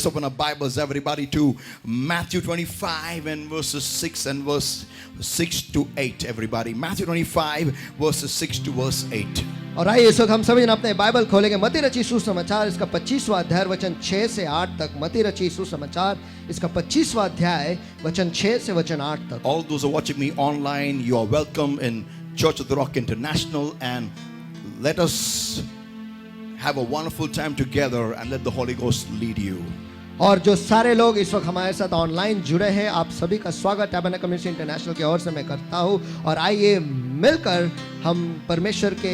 let's open our Bibles, everybody, to Matthew 25 and verses 6 and verse 6 to 8, everybody. Matthew 25, verses 6 to verse 8. और आइए इस वक्त हम सभी अपने बाइबल खोलेंगे मत्ती रची सुसमाचार इसका 25वां अध्याय वचन 6 से 8 तक। मत्ती रची सुसमाचार इसका 25वां अध्याय वचन 6 से वचन 8 तक। All those who are watching me online, you are welcome in Church of the Rock International, and let us have a wonderful time together and let the Holy Ghost lead you. और जो सारे लोग इस वक्त हमारे साथ online जुड़े हैं, आप सभी का स्वागत टैबरनेकल मिनिस्ट्री इंटरनेशनल की ओर से मैं करता हूँ। और आइए मिलकर हम परमेश्वर के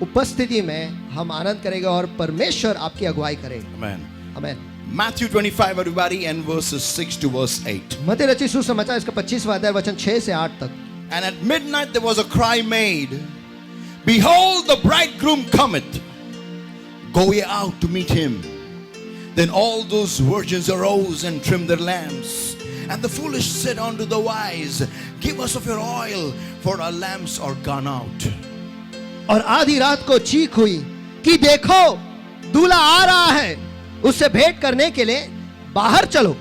उपस्थिति में हम आनंद करेंगे और परमेश्वर आपकी अगुवाई करेंगे। Amen. आमीन। Matthew 25, everybody, and verses 6 to verse 8. मत्ती रची सुसमाचार इसका 25वां अध्याय वचन 6 से 8 तक। And at midnight there was a cry made, Behold, the bridegroom cometh. Go ye out to meet him. Then all those virgins arose and trimmed their lamps. And the foolish said unto the wise, Give us of your oil, for our lamps are gone out. और आधी रात को चीख हुई कि देखो दूल्हा आ रहा है, उससे भेंट करने के लिए बाहर चलो।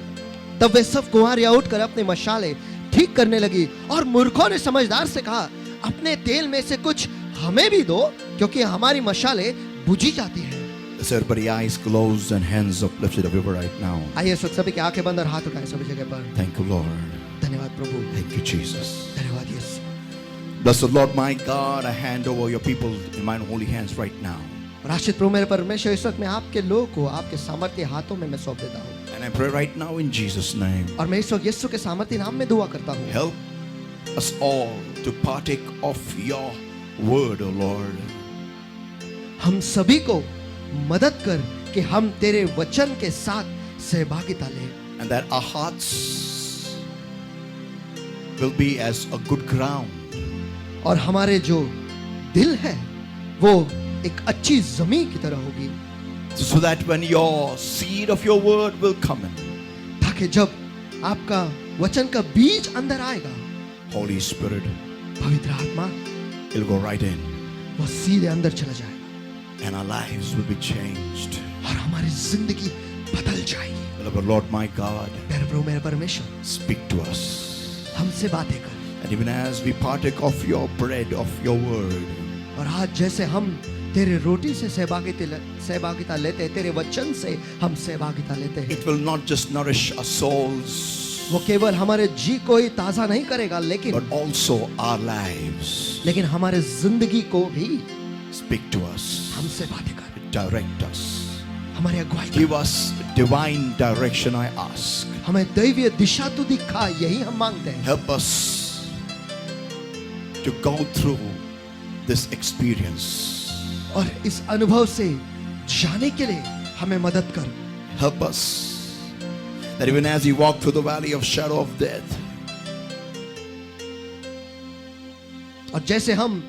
तब वे सब कुंवारियां उठकर अपनी मशालें ठीक करने लगी। और मूर्खों ने समझदार से कहा, अपने तेल में से कुछ हमें भी दो, क्योंकि हमारी मशालें बुझी जाती हैं। Let's everybody eyes closed and hands uplifted everywhere right now. आइए इस वक्त सभी की आंखें बंद और हाथ उठाएं सभी जगह पर। Thank you, Lord. धन्यवाद प्रभु, Thank you, Jesus. धन्यवाद यीशु। Blessed Lord my God, I hand over your people in my holy hands right now. और आशीष प्रभु मेरे परमेश्वर, इस वक्त मैं आपके लोगों को आपके सामर्थ्य हाथों में मैं सौंप देता हूँ। And I pray right now in Jesus' name. और मैं इस वक्त यीशु के सामर्थ्य नाम में दुआ करता हूँ। Help us all to partake of your word, O Lord. हम सभी को मदद कर कि हम तेरे वचन के साथ सहभागिता लें। And that our hearts will be as a good ground. और हमारे जो दिल है वो एक अच्छी जमीन की तरह होगी, So that when your seed of your word will come in, ताकि जब आपका वचन का बीज अंदर आएगा, Holy Spirit, पवित्र आत्मा it'll go right in. वो सीधे अंदर चला जाएगा And our lives will be changed. और हमारी जिंदगी बदल जाएगी। Beloved Lord my God, मेरे प्रभु मेरे परमेश्वर, speak to us. हमसे बातें कर। And even as we partake of your bread, of your word, और आज जैसे हम तेरे रोटी से सहभागिता लेते हैं, तेरे वचन से हम सहभागिता लेते हैं, it will not just nourish our souls, वो केवल हमारे जी को ही ताजा नहीं करेगा, but also our lives. लेकिन हमारे जिंदगी को भी Speak to us. हमसे बातें कर, Direct us. हमारी अगुवाई कर। Give us divine direction, I ask. हमें दैवीय दिशा तू दिखा, यही हम मांगते हैं। Help us to go through this experience. और इस अनुभव से जाने के लिए हमें मदद कर। Help us that even as we walk through the valley of shadow of death, और जैसे हम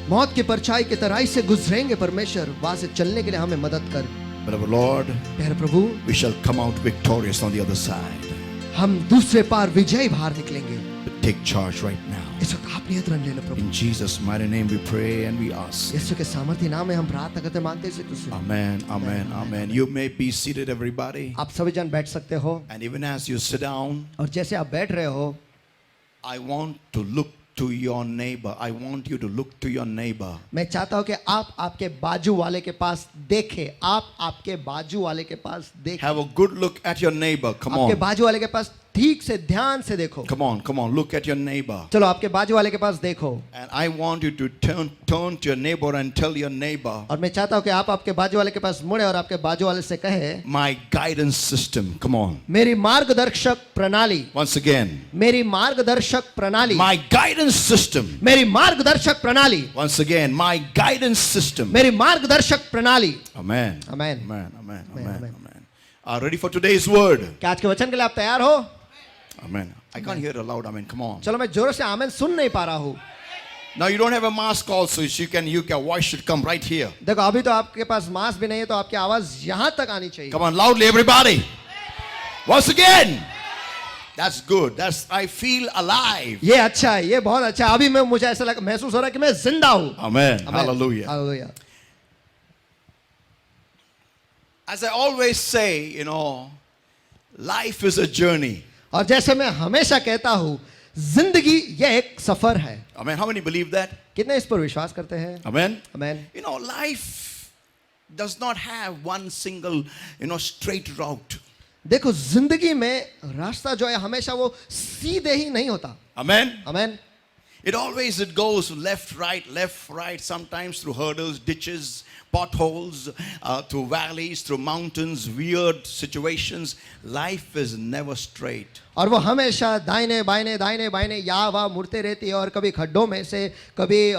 मौत की परछाई की तराई से गुजरेंगे परमेश्वर, वहां से चलने के लिए हमें मदद कर। but Lord, प्यारे प्रभु, we shall come out victorious on the other side. हम दूसरे पार विजयी बाहर निकलेंगे। But take charge right now. इस वक्त आप नियंत्रण ले लो प्रभु। In Jesus' mighty name we pray and we ask. यीशु के सामर्थ्य नाम में हम प्रार्थना करते मांगते हैं तुझसे। Amen, amen, amen. You may be seated, everybody. आप सभी जन बैठ सकते हो। And even as you sit down, और जैसे आप बैठ रहे हो, I want to look to your neighbor. I want you to look to your neighbor. मैं चाहता हूं कि आप आपके बाजू वाले के पास देखें। आप आपके बाजू वाले के पास देखें। Have a good look at your neighbor. Come आपके on. बाजू वाले के पास ठीक से ध्यान से देखो। Come on, come on. Look at your neighbor. चलो आपके बाजू वाले के पास देखो। And I want you to turn to your neighbor and tell your neighbor, और मैं चाहता हूं कि आप आपके बाजू वाले के पास मुड़े और आपके बाजू वाले से कहे, my guidance system. Come on. मेरी मार्गदर्शक प्रणाली। Once again. मेरी मार्गदर्शक प्रणाली। My guidance system. मेरी मार्गदर्शक प्रणाली। Once again, my guidance system. मेरी मार्गदर्शक प्रणाली। Amen. Amen. Amen. Amen. Amen. Amen. Amen. Are ready for today's word? क्या आज के वचन के लिए आप तैयार हो? Amen. I can't hear it aloud. Amen. Come on. चलो मैं जोर से आमेन सुन नहीं पा रहा हूँ। Now you don't have a mask also, so your voice should come right here. देखो अभी तो आपके पास मास्क भी नहीं है, तो आपकी आवाज यहाँ तक आनी चाहिए। Come on, loudly, everybody. Once again. That's good. I feel alive. ये अच्छा है, ये बहुत अच्छा है। अभी मैं मुझे ऐसा महसूस हो रहा है कि मैं जिंदा हूँ। Amen. Hallelujah. Hallelujah. As I always say, you know, life is a journey. और जैसे मैं हमेशा कहता हूं, जिंदगी यह एक सफर है. Amen. How many believe that? कितने इस पर विश्वास करते हैं? Amen. Amen. You know, life does not have one single, straight route. देखो, जिंदगी में रास्ता जो है हमेशा वो सीधे ही नहीं होता. Amen. Amen. It goes left, right, sometimes through hurdles, ditches, potholes, through valleys, through mountains, weird situations. Life is never straight. और वो हमेशा दाहिने बाइने या वहाँ मुड़ते रहती है, और कभी खड्डों में से, कभी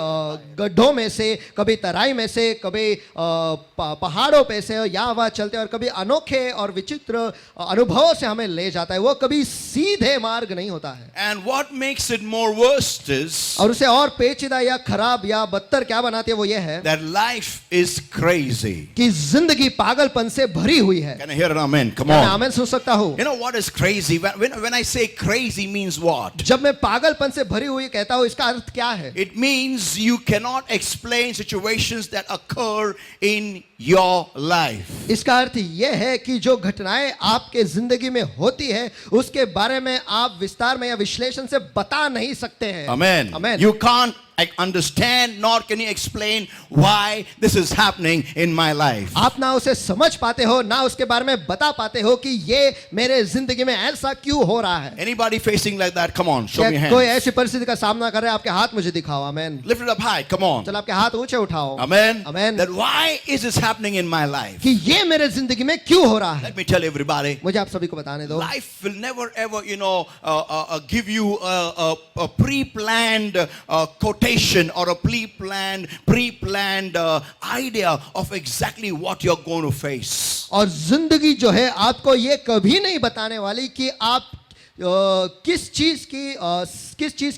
गड्ढों में से, कभी तराई में से, कभी पहाड़ों पे से या वहाँ चलते, और कभी अनोखे और विचित्र अनुभवों से हमें ले जाता है. वो कभी सीधे मार्ग नहीं होता है. And what makes it more worse is और उसे और पेचीदा या खराब या बदतर क्या बनाती है, वो ये है that life is crazy. कि जिंदगी पागलपन से भरी हुई है. Can I hear an amen? Come क्या मैं on. आमेन सुन सकता हूँ? You know what is crazy? When I say crazy means what? जब मैं पागलपन से भरी हुई कहता हूँ, इसका अर्थ क्या है? It means you cannot explain situations that occur in your life. इसका अर्थ यह है कि जो घटनाएं आपके जिंदगी में होती है, उसके बारे में आप विस्तार में या विश्लेषण से बता नहीं सकते हैं. Amen. Amen. You can't understand nor can you explain why this is happening in my life. आप ना उसे समझ पाते हो, ना उसके बारे में बता पाते हो कि ये मेरे जिंदगी में ऐसा क्यों हो रहा है. Anybody facing like that? Come on, show me क्या hands. कोई ऐसी परिस्थिति का सामना कर रहे हैं? आपके हाथ मुझे दिखाओ. आमेन. Lift it up high. Come on. चलो आपके हाथ ऊंचे उठाओ. Amen. Amen. That why is this happening in my life? कि ये मेरे जिंदगी में क्यों हो रहा है. Let me tell everybody. मुझे आप सभी को बताने दो. Life will never ever, give you a pre-planned quotation or a pre-planned idea of exactly what you're going to face. और जिंदगी जो है आपको ये कभी नहीं बताने वाली कि आप किस चीज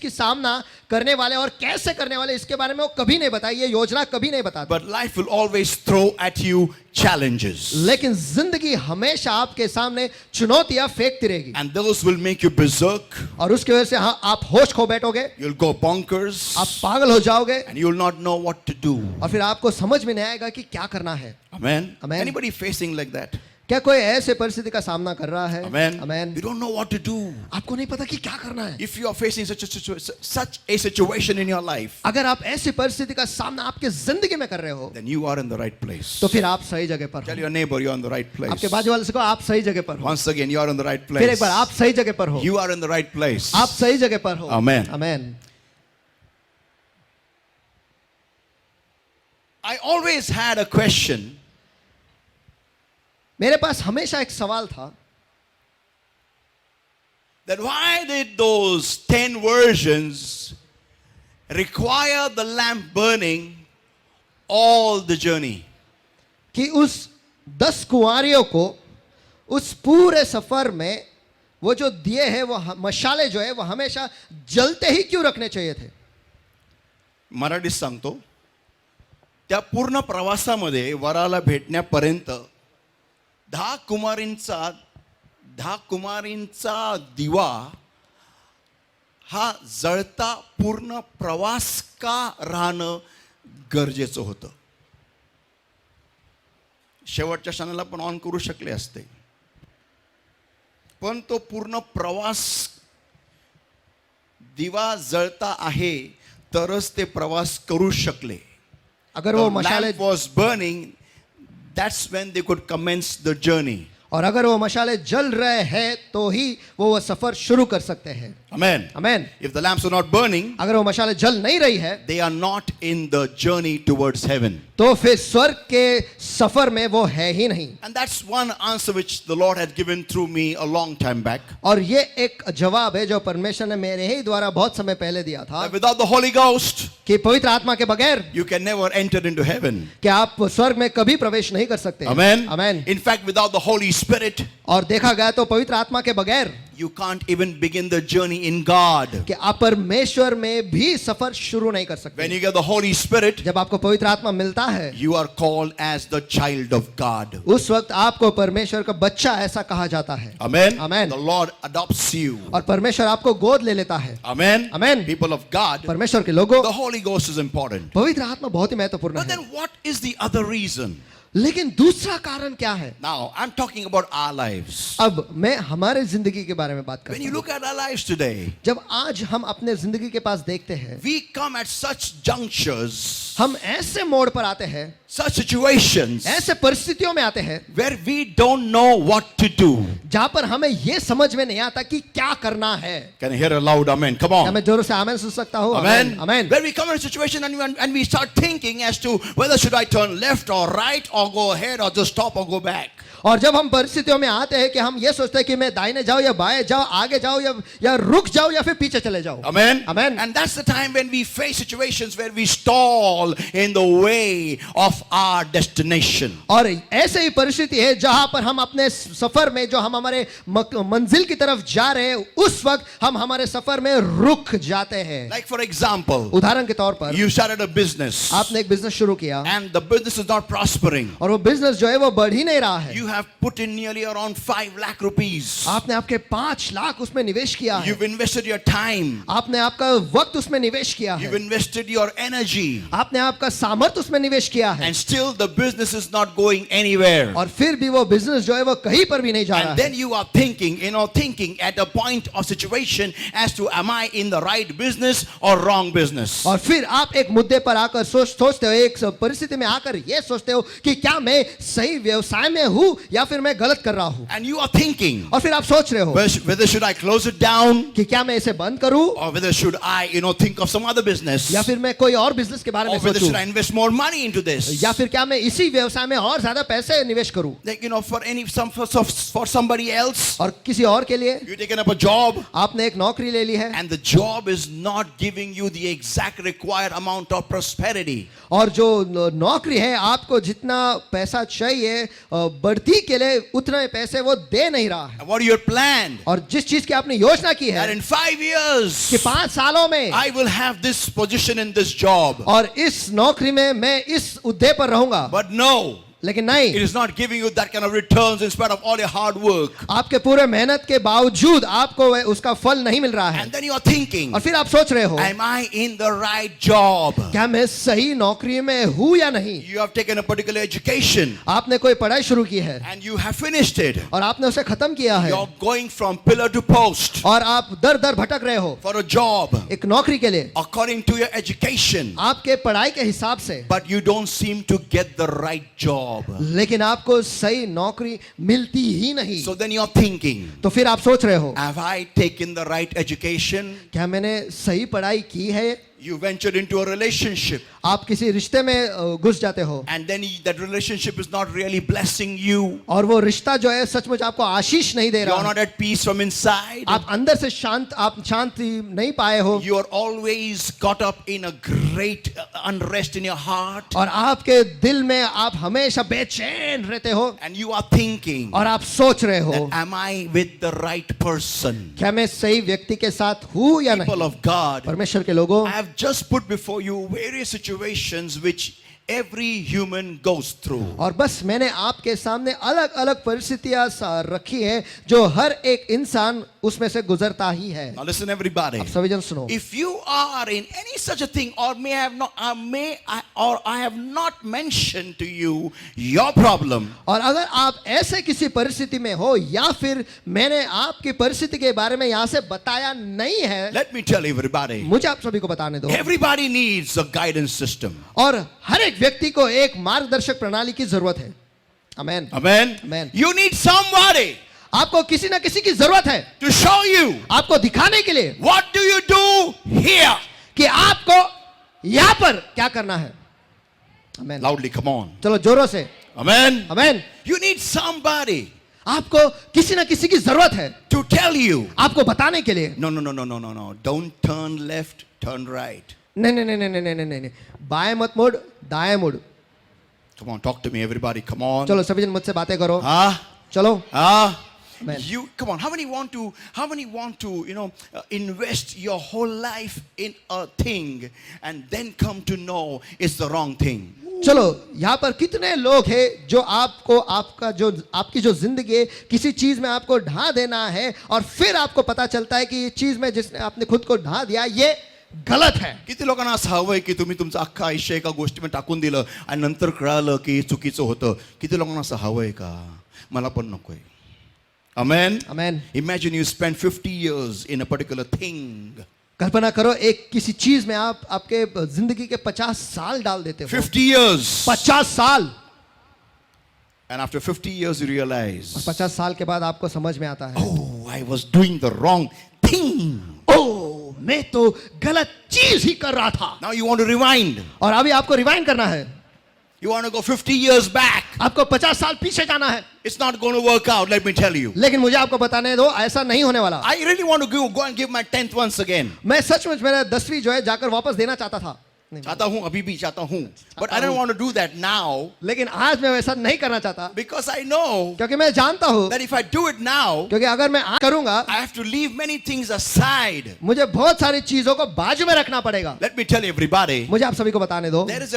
की सामना करने वाले और कैसे करने वाले, इसके बारे में वो कभी नहीं बताई. ये योजना कभी नहीं बताती. But life will always throw at you challenges. लेकिन जिंदगी हमेशा आपके सामने चुनौतियां फेंकती रहेगी. And those will make you berserk. और उसकी वजह से आप होश खो बैठोगे. You'll go bonkers. आप पागल हो जाओगे. And you'll not know what to do. और फिर आपको समझ में नहीं आएगा कि क्या करना है. Amen. Amen. Anybody facing like that? क्या कोई ऐसे परिस्थिति का सामना कर रहा है? Amen. Amen. You don't know what to do. आपको नहीं पता कि क्या करना है. If you are facing such a situation in your life, अगर आप ऐसी परिस्थिति का सामना आपके जिंदगी में कर रहे हो, then you are in the right place. तो फिर आप सही जगह पर Tell हो. your neighbor you're in the right place. आपके बाजू वाले से कहो आप सही जगह पर हो. Once again, you are in the right फिर एक place. बार आप सही जगह पर हो. You are in the right place. आप सही जगह पर हो. Amen. Amen. I always had a question. मेरे पास हमेशा एक सवाल था, That why did those 10 virgins require the lamp burning all the journey? कि उस 10 कुंवारियों को उस पूरे सफर में वो जो दिए हैं, वो मशाले जो है वो हमेशा जलते ही क्यों रखने चाहिए थे? मराठीत सांगतो. त्या पूर्ण प्रवासामध्ये वराला भेटण्यापर्यंत 10 कुमारींचा दिवा हा जळता पूर्ण प्रवास का राहणं गरजेचं होतं. शेवटच्या क्षणाला पण ऑन करू शकले असते, पण तो पूर्ण प्रवास दिवा जळता आहे तरच ते प्रवास करू शकले. अगर वो The मशाले lamp was burning, that's when they could commence the journey. और अगर वो मशाले जल रहे हैं तो ही वो सफर शुरू कर सकते हैं. Amen. Amen. If the lamps are not burning, अगर वो मशाले जल नहीं रही है, they are not in the journey towards heaven. तो फिर स्वर्ग के सफर में वो है ही नहीं. And that's one answer which the Lord had given through me a long time back. और ये एक जवाब है जो परमेश्वर ने मेरे ही द्वारा बहुत समय पहले दिया था, That without the Holy Ghost, कि पवित्र आत्मा के बगैर you can never enter into heaven. कि आप स्वर्ग में कभी प्रवेश नहीं कर सकते. Amen. Amen. In fact, without the Holy Spirit, और देखा गया तो पवित्र आत्मा के बगैर you can't even begin the journey in God. कि आप परमेश्वर में भी सफर शुरू नहीं कर सकते. When you get the Holy Spirit, जब आपको पवित्र आत्मा मिलता है, you are called as the child of God. उस वक्त आपको परमेश्वर का बच्चा ऐसा कहा जाता है. Amen. Amen. The Lord adopts you. और परमेश्वर आपको गोद ले लेता है. Amen. Amen. People of God, परमेश्वर के लोगों, the Holy Ghost is important. पवित्र आत्मा बहुत ही महत्वपूर्ण But है. then what is the other reason? लेकिन दूसरा कारण क्या है? Now, I'm talking about our lives. अब मैं हमारे जिंदगी के बारे में बात When करता you हूँ। look at our lives today, जब आज हम अपने जिंदगी के पास देखते हैं, we come at such junctures, हम ऐसे मोड़ पर आते हैं, such situations ऐसे परिस्थितियों में आते हैं where we don't know what to do. जहां पर हमें यह समझ में नहीं आता कि क्या करना है। Can I hear a loud amen? Come क्या on. मैं जोर से आमेन सुन सकता हूँ? Amen. Amen. Where we come in a situation and we start thinking as to whether should I turn left or right or go ahead or just stop or go back. और जब हम परिस्थितियों में आते हैं कि हम ये सोचते हैं कि मैं दाहिने जाऊं या बाएं जाऊं, आगे जाऊं या रुक जाऊं या फिर पीछे चले जाऊं। Amen. Amen. And that's the time when we face situations where we stall in the way of our destination. और ऐसे ही परिस्थिति है जहां पर हम अपने सफर में, जो हम हमारे मंजिल की तरफ जा रहे हैं, उस वक्त हम हमारे सफर में रुक जाते हैं। Like for example, उदाहरण के तौर पर you started a business आपने एक बिजनेस शुरू किया and the business is not prospering. और वो बिजनेस जो है वो बढ़ ही नहीं रहा है। You have put in nearly around 5 lakh rupees. आपने आपके 5 लाख उसमें निवेश किया है। You've invested your time. आपने आपका वक्त उसमें निवेश किया You've है। invested your energy. आपने आपका सामर्थ्य उसमें निवेश किया है। And still the business is not going anywhere. और फिर भी वो बिजनेस जो है वो कहीं पर भी नहीं जा रहा And है। then you are thinking at a point of situation as to am I in the right business or wrong business? और फिर आप एक मुद्दे पर आकर सोचते हो, एक परिस्थिति में आकर ये सोचते हो कि क्या मैं सही व्यवसाय में हूँ या फिर मैं गलत कर रहा हूँ। And you are thinking और फिर आप सोच रहे हो whether should I close it down कि क्या मैं इसे बंद करूँ or whether should I think of some other business या फिर मैं कोई और बिजनेस के बारे में or whether should I सोचूं invest more money into this? या फिर क्या मैं इसी व्यवसाय में और ज्यादा पैसे निवेश करूँ। Like, for somebody else, और किसी और के लिए you taken up a job आपने एक नौकरी ले ली है and the job is not giving you the exact required amount of prosperity. और जो नौकरी है आपको जितना पैसा चाहिए बढ़ती के लिए उतने पैसे वो दे नहीं रहा है। And what you had planned और जिस चीज की आपने योजना की that है in 5 years कि 5 सालों में I will have this position in this job. और इस नौकरी में मैं इस उद्देश्य पर रहूंगा, But no, लेकिन it नहीं, is not giving you that kind of returns in spite of all your hard work. आपके पूरे मेहनत के बावजूद आपको उसका फल नहीं मिल रहा है। And then you are thinking, और फिर आप सोच रहे हो am I in the right job? क्या मैं सही नौकरी में हूं या नहीं। You have taken a particular education आपने कोई पढ़ाई शुरू की है and you have finished it. और आपने उसे खत्म किया है You're going from pillar to post और आप दर दर भटक रहे हो for a job एक नौकरी के लिए according to your education, आपके पढ़ाई के हिसाब से, but you don't seem to get the right job. लेकिन आपको सही नौकरी मिलती ही नहीं। So then you're thinking, तो फिर आप सोच रहे हो have I taken the right education? क्या मैंने सही पढ़ाई की है। You ventured into a relationship आप किसी रिश्ते में घुस जाते हो and then that relationship is not really blessing you. और वो रिश्ता जो है सचमुच आपको आशीष नहीं दे You're रहा not है। at peace from inside. आप अंदर से आप शांति नहीं पाए हो You are always caught up in a great unrest in your heart. और आपके दिल में आप हमेशा बेचैन रहते हो And you are thinking, और आप सोच रहे हो am I with the right person? क्या मैं सही व्यक्ति के साथ हूँ या People नहीं। of God, परमेश्वर के लोगों, I have just put before you various situations which every human goes through. और बस मैंने आपके सामने अलग अलग परिस्थितियां रखी है जो हर एक इंसान उसमें से गुजरता ही है। Now listen everybody. आप सभी जन सुनो। If you are in any such a thing or I have not mentioned to you your problem, और अगर आप ऐसे किसी परिस्थिति में हो या फिर मैंने आपकी परिस्थिति के बारे में यहाँ से बताया नहीं है, let me tell everybody, मुझे आप सभी को बताने दो। everybody needs a guidance system. और हर एक व्यक्ति को एक मार्गदर्शक प्रणाली की जरूरत है। आमेन। Amen. Amen. You need somebody आपको किसी ना किसी की जरूरत है to show you आपको दिखाने के लिए what do you do here. कि आपको यहाँ पर क्या करना है। आमेन। Loudly, come on. चलो जोरों से। Amen. Amen. You need somebody आपको किसी ना किसी की जरूरत है to tell you. आपको बताने के लिए। No. Don't turn left, turn right. नहीं नहीं नहीं नहीं नहीं नहीं नहीं, बाएं मत मुड़, दाएं मुड़। Come on, talk to me, everybody. Come on. चलो सभी जन मुझसे बातें करो। चलो। Amen. You come on. How many want to invest your whole life in a thing and then come to know it's the wrong thing? चलो यहाँ पर कितने लोग हैं जो आपको आपकी जो जिंदगी है किसी चीज में आपको ढा देना है और फिर आपको पता चलता है कि ये चीज में जिसने आपने खुद को ढा दिया ये गलत है. किती लोकांना असं हवंय की तुम्ही तुमचं अख्खं आयुष्य एका गोष्टीमध्ये टाकून दिलं आणि नंतर कळालं की हे चुकीचं होतं. किती लोकांना असं हवंय का? मला पण नकोय. Amen. Amen. Imagine you spend 50 years in a particular thing. कल्पना करो एक किसी चीज में आप आपके जिंदगी के 50 साल डाल देते हो. 50 years. 50 साल. And after 50 years you realize, 50 साल के बाद आपको समझ में आता है, oh, I was doing the wrong thing. ओ मैं तो गलत चीज ही कर रहा था. Now you want to rewind. और अभी आपको रिवाइंड करना है. You want to go 50 years back. आपको 50 साल पीछे जाना है. It's not going to work out, let me tell you. लेकिन मुझे आपको बताने दो, ऐसा नहीं होने वाला. I really want to go and give my 10th once again. मैं सचमुच मेरा 10वीं जो है जाकर वापस देना चाहता था. चाहता हूं, अभी भी चाहता हूं. But I don't want to do that now. लेकिन आज मैं वैसा नहीं करना चाहता. Because I know क्योंकि मैं जानता हूँ that if I do it now, क्योंकि अगर मैं आज करूंगा, I have to leave many things aside. मुझे बहुत सारी चीजों को बाजू में रखना पड़ेगा. Let me tell everybody. मुझे आप सभी को बताने दो. There is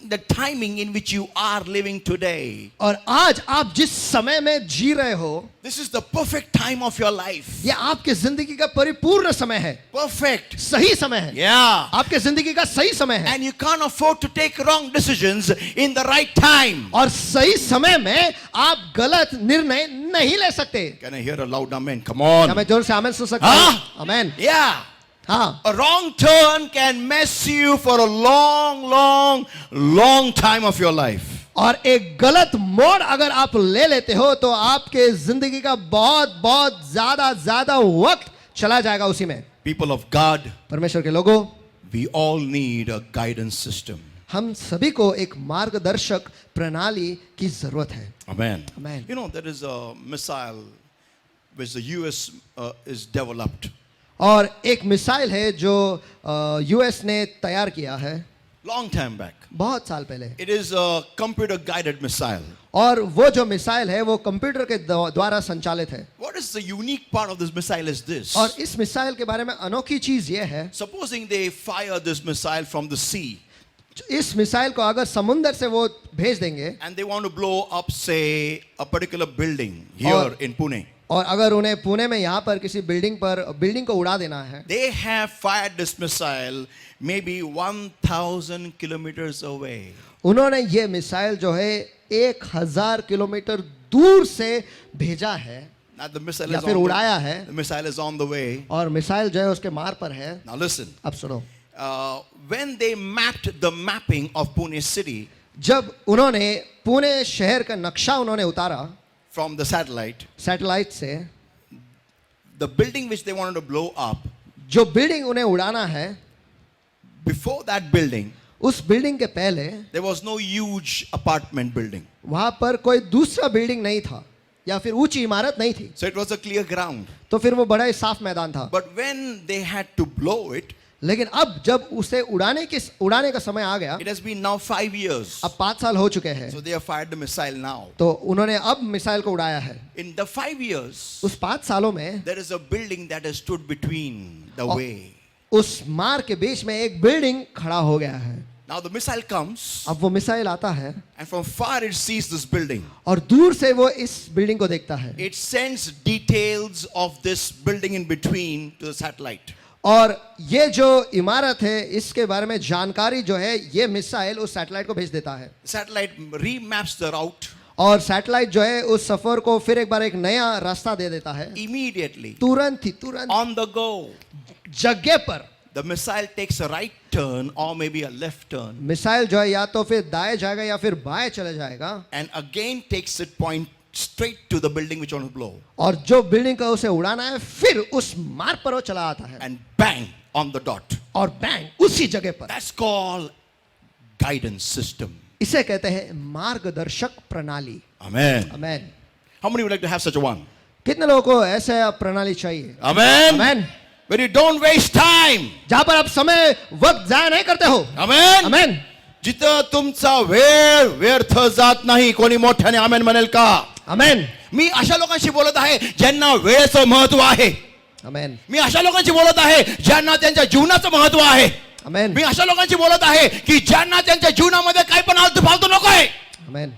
the timing in which you are living today. और आज आप जिस समय में जी रहे हो, This is the perfect time of your life. ये आपके जिंदगी का परिपूर्ण समय है. Perfect. सही समय है. Yeah. आपके जिंदगी का सही समय है. And you can't afford to take wrong decisions in the right time. और सही समय में आप गलत निर्णय नहीं ले सकते. Can I hear a loud amen? Come क्या on. मैं जोर से आमेन सुन सकता हूँ? हाँ? आमेन. Yeah. हाँ. A wrong turn can mess you for a long time of your life. और एक गलत मोड़ अगर आप ले लेते हो तो आपके जिंदगी का बहुत बहुत ज्यादा वक्त चला जाएगा उसी में. People of God, परमेश्वर के लोगों, we all need a guidance system. हम सभी को एक मार्गदर्शक प्रणाली की जरूरत है. Amen. Amen. You know, there is a missile which the US is developed. और एक मिसाइल है जो यूएस ने तैयार किया है Long time back. बहुत साल पहले. It is a computer guided missile. और वो जो मिसाइल है वो कंप्यूटर के द्वारा संचालित है. What is the unique part of this missile is this? और इस मिसाइल के बारे में अनोखी चीज ये है, Supposing they fire this missile from the sea इस मिसाइल को अगर समुंदर से वो भेज देंगे and they want to blow up, say, a particular building here और- in Pune. और अगर उन्हें पुणे में यहाँ पर किसी बिल्डिंग को उड़ा देना है, They have fired this missile maybe 1,000 kilometers away. उन्होंने ये मिसाइल जो है 1000 किलोमीटर दूर से भेजा है Now the missile या is फिर on उड़ाया है. the missile is on the way. और मिसाइल जो है उसके मार पर है. Now listen. अब सुनो, When they mapped the mapping of Pune city जब उन्होंने पुणे शहर का नक्शा उन्होंने उतारा from the satellite, सैटेलाइट से, the building which they wanted to blow up, जो बिल्डिंग उन्हें उड़ाना है, before that building, उस बिल्डिंग के पहले there was no huge apartment building. वहां पर कोई दूसरा बिल्डिंग नहीं था या फिर ऊंची इमारत नहीं थी. So it was a clear ground. तो फिर वो बड़ा ही साफ मैदान था. But when they had to blow it, लेकिन अब जब उसे उड़ाने का समय आ गया, it has been now 5 years. अब 5 साल हो चुके हैं, So they have fired the missile now. तो उन्होंने अब मिसाइल को उड़ाया है. In the 5 years, उस 5 सालों में there is a building that has stood between the Oh. way. उस मार्ग के बीच में एक बिल्डिंग खड़ा हो गया है. Now the missile comes, अब वो मिसाइल आता है and from far it sees this building. और दूर से वो इस बिल्डिंग को देखता है It sends details of this building in between to the satellite. और ये जो इमारत है इसके बारे में जानकारी जो है ये मिसाइल उस सैटेलाइट को भेज देता है. Satellite remaps the route और सैटेलाइट जो है उस सफर को फिर एक बार एक नया रास्ता दे देता है. immediately. तुरंत On the go, जगह पर the missile takes a right turn or maybe a left turn, missile जो है या तो फिर दाएं जाएगा या फिर बाएं चले जाएगा and again takes it point straight to the building which you want to blow, और जो बिल्डिंग का उसे उड़ाना है फिर उस मार्ग पर वो चला आता है and bang on the dot. और बैंग उसी जगह पर. That's called guidance system. इसे कहते हैं मार्गदर्शक प्रणाली. Amen. Amen. How many would like to have such a one? कितने लोगों को ऐसे प्रणाली चाहिए? Amen. Amen. Where you don't waste time. जहां पर आप समय वक्त जाया नहीं करते हो. Amen. आमेन. जिथं तुमचा वेळ व्यर्थ जात नाही. कोणी मोठ्याने आमेन म्हणेल का? आमेन. मी अशा लोकांशी बोलत आहे ज्यांना वेळेचं महत्व आहे. आमेन. मी अशा लोकांशी बोलत आहे ज्यांना त्यांच्या जीवनाचं महत्व आहे. आमेन. मी अशा लोकांशी बोलत आहे की ज्यांना त्यांच्या जीवनामध्ये काही पण आलतू फालतू नको आहे. आमेन.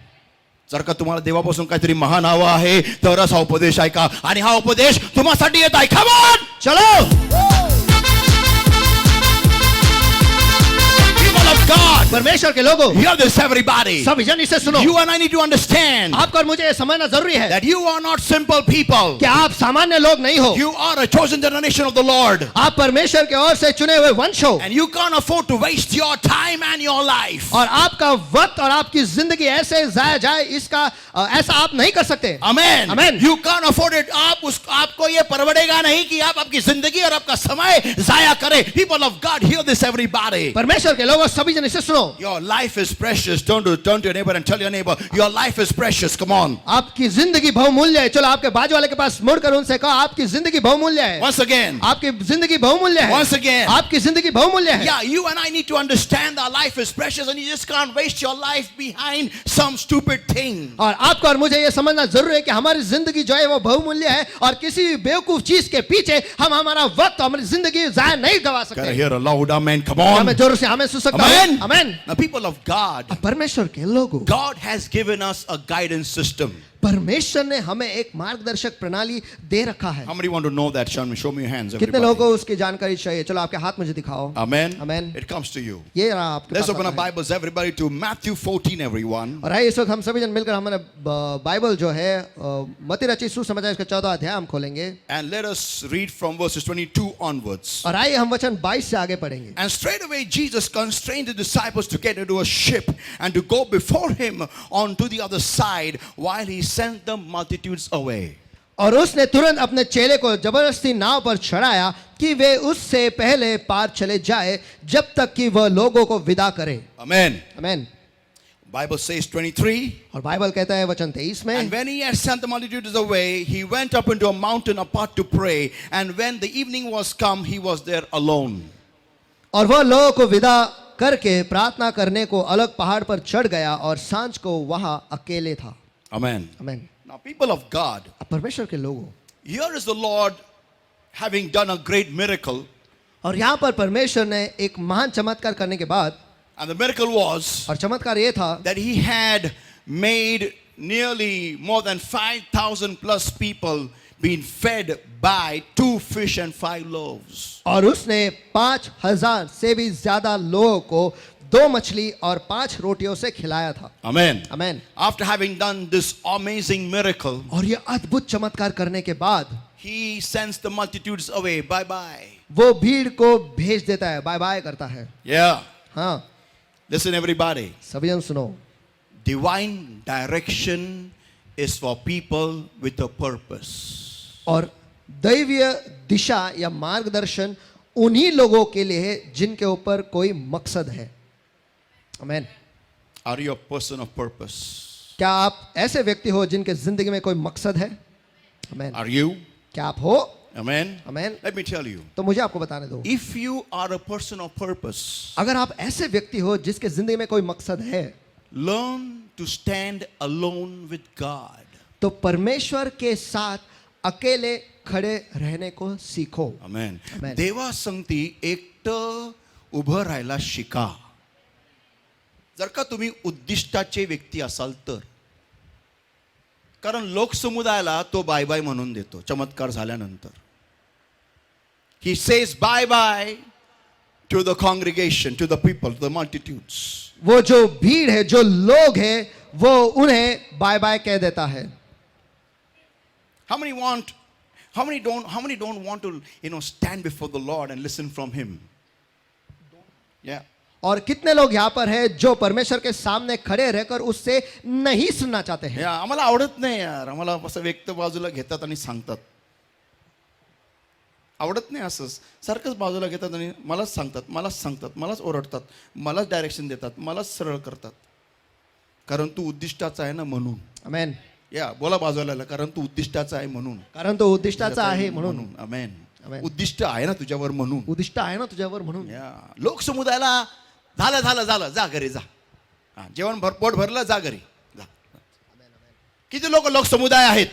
जर का तुम्हाला देवापासून काहीतरी महान हवं आहे तरच हा उपदेश ऐका आणि हा उपदेश तुम्हासाठी येत आहे. Come on! चलो People of God, परमेश्वर के लोगों, hear this everybody. सभी जन इसे सुनो. You and I need to understand आपको और मुझे ये समझना जरूरी है that you are not simple people. कि आप सामान्य लोग नहीं हो. You are a chosen generation of the Lord. आप परमेश्वर के ओर से चुने हुए वंश हो And you can't afford to waste your time and your life. और आपका वक्त और आपकी जिंदगी ऐसे जाया जाए इसका ऐसा आप नहीं कर सकते. Amen. Amen. You can't afford it. आपको ये परवड़ेगा नहीं कि आप आपकी जिंदगी और आपका समय जाया करें. People of God, hear this everybody. परमेश्वर के लोगों, सभी जन इसे सुनो. Your life is precious. Turn to your neighbor and tell your neighbor, your life is precious. Come on. आपकी जिंदगी बहुमूल्य है. चलो आपके बाजू वाले के पास मुड़कर उनसे कहो आपकी जिंदगी बहुमूल्य है. Once again. आपकी जिंदगी बहुमूल्य है. Once again. आपकी जिंदगी बहुमूल्य है. Yeah, you and I need to understand our life is precious and you just can't waste your life behind some stupid thing. और आपको और मुझे ये समझना जरूरी है कि हमारी जिंदगी जो है वो बहुमूल्य है और किसी भी बेवकूफ चीज के पीछे हम हमारा वक्त हमारी जिंदगी जाया नहीं गवा Gotta सकते. hear a loud amen. Come on. हमें जोर से हमें सुन सकता Amen. है. आमेन. Now, people of God, परमेश्वर के लोगों, God has given us a guidance system. परमेश्वर ने हमें एक मार्गदर्शक प्रणाली दे रखा है. How many want to know that? Show me your hands. कितने Everybody. लोगों को उसकी जानकारी चाहिए? चलो आपके हाथ मुझे दिखाओ. Amen. Amen. It comes to you. ये रहा आपके Let's पास open our आता है. Bibles, everybody, to Matthew 14, everyone. और आइए इस वक्त हम सभी जन मिलकर हमारे बाइबल जो है मत्ती रचित सुसमाचार इसका 14 अध्याय हम खोलेंगे. And let us read from verses 22 onwards. और आइए हम वचन 22 से आगे पढ़ेंगे. And straightway Jesus constrained the disciples to get into a ship and to go before him on to the other side while he sent the multitudes away. और उसने तुरंत अपने चेले को जबरदस्ती नाव पर चढ़ाया कि वे उससे पहले पार चले जाए जब तक कि वह लोगों को विदा करे. Amen. आमेन. Bible says 23. और बाइबल कहता है वचन 23 में, And when he had sent the multitudes away, he went up into a mountain apart to pray. And when the evening was come, he was there alone. और वह लोगों को विदा करके प्रार्थना करने को अलग पहाड़ पर चढ़ गया और सांझ को वहां अकेले था. Amen. Amen. Now, people of God, परमेश्वर के लोगों, here is the Lord having done a great miracle. और यहाँ पर परमेश्वर ने एक महान चमत्कार करने के बाद, And the miracle was और चमत्कार ये था that he had made nearly more than 5,000 plus people being fed by 2 fish and 5 loaves. और उसने 5,000 से भी ज्यादा लोगों को 2 मछली और 5 रोटियों से खिलाया था. Amen. Amen. After having done this amazing miracle, और ये अद्भुत चमत्कार करने के बाद he sends the multitudes away. Bye bye. वो भीड़ को भेज देता है, बाय बाय करता है. Yeah. हाँ, Listen, everybody. सभी जन सुनो. Divine direction is for people with a purpose. और दैवीय दिशा या मार्गदर्शन उन्हीं लोगों के लिए है जिनके ऊपर कोई मकसद है. आमेन. Are you a person of purpose? क्या आप ऐसे व्यक्ति हो जिनके जिंदगी में कोई मकसद है? आमेन. Are you? क्या आप हो? Amen. Amen. Let me tell you. तो मुझे आपको बताने दो, If you are a person of purpose, अगर आप ऐसे व्यक्ति हो जिसके जिंदगी में कोई मकसद है, learn to stand alone with God. तो परमेश्वर के साथ अकेले खड़े रहने को सीखो. Amen. Amen. देवा संगती एकटं उभं राहायला शिका. जर का तुम्ही उद्दिष्टाचे व्यक्ती असाल तर, कारण लोकसमुदायाला तो बाय बाय म्हणून देतो चमत्कार झाल्यानंतर. He says bye bye to the congregation, to the people, to the multitudes. वो जो भीड़ है, जो लोग हैं, वो उन्हें बाय बाय कह देता है. How many don't want to, stand before the Lord and listen from him? Yeah. और कितने लोग यहाँ पर हैं जो परमेश्वर के सामने खड़े रहकर उससे नहीं सुनना चाहते हैं. या आम्हाला आवडत नाही यार. आम्हाला असं व्यक्त बाजूला घेतात आणि सांगतात. आवडत नाही असंच सारखंच बाजूला घेतात आणि मलाच सांगतात, मलाच ओरडतात, मलाच डायरेक्शन देतात, मलाच सरळ करतात. कारण तू उद्दिष्टाचा आहे ना म्हणून. आमेन. या बोला बाजूला, कारण तू उद्दिष्टाचा आहे म्हणून. कारण तो उद्दिष्टाचा आहे म्हणून. आमेन. आमेन. उद्दिष्ट आहे ना तुझ्यावर म्हणून. उद्दिष्ट आहे ना तुझ्यावर म्हणून. या लोकसमुदायाला झालं जा घरी जा. जेवण पोट भरलं, जा घरी जा. किती लोकसमुदाय आहेत?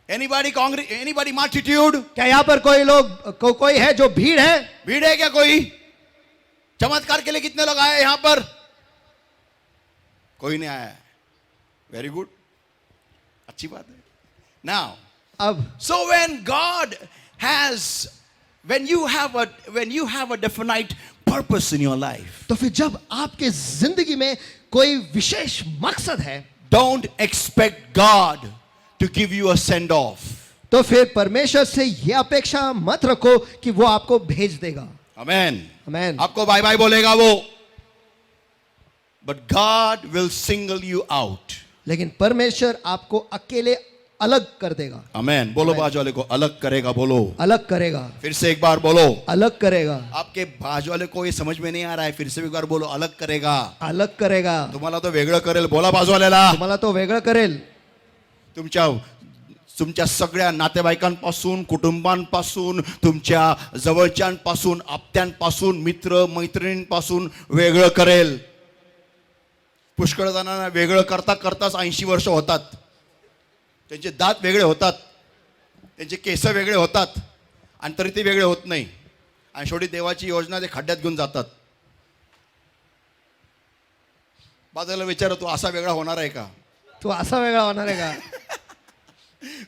Anybody multitude? क्या यहाँ पर कोई लोग कोई है जो भीड़ है? भीड़ है क्या कोई? चमत्कार के लिए कितने लोग आए यहाँ पर? कोई नहीं आया. Very good. अच्छी बात है. Now, अब so when you have a definite purpose in your life, तो फिर जब आपके जिंदगी में कोई विशेष मकसद है, don't expect God to give you a send off. तो फिर परमेश्वर से यह अपेक्षा मत रखो कि वो आपको भेज देगा. Amen. आमेन. आपको बाय बाय बोलेगा वो. But God will single you out. लेकिन परमेश्वर आपको अकेले अलग कर देगा. Amen. बोलो Amen. बाजू वाले को अलग करेगा. बोलो. अलग करेगा. फिर से एक बार बोलो. अलग करेगा. आपके बाजू वाले को ये समझ में नहीं आ रहा है. फिर से एक बार बोलो. अलग करेगा. अलग करेगा. तुम्हाला तो वेगळं करेल. बोला बाजू वाल्याला. तुम्हाला तो वेगळं करेल. तुमच्या सगळ्या नातेवाईकांपासून, कुटुंबांपासून, तुमच्या जवळच्यांपासून, आप्त्यांपासून, मित्र मैत्रिणींपासून वेगळं करेल. पुष्कळ जणांना वेगळं करता करताच 80 वर्ष होतात. त्यांचे दात वेगळे होतात, त्यांचे केस वेगळे होतात, आणि तरी ते वेगळे होत नाही. आणि शेवटी देवाची योजना ते खड्ड्यात घेऊन जातात. बाजूला विचार, तू असा वेगळा होणार आहे का? तो असा वेगळा होणार आहे का?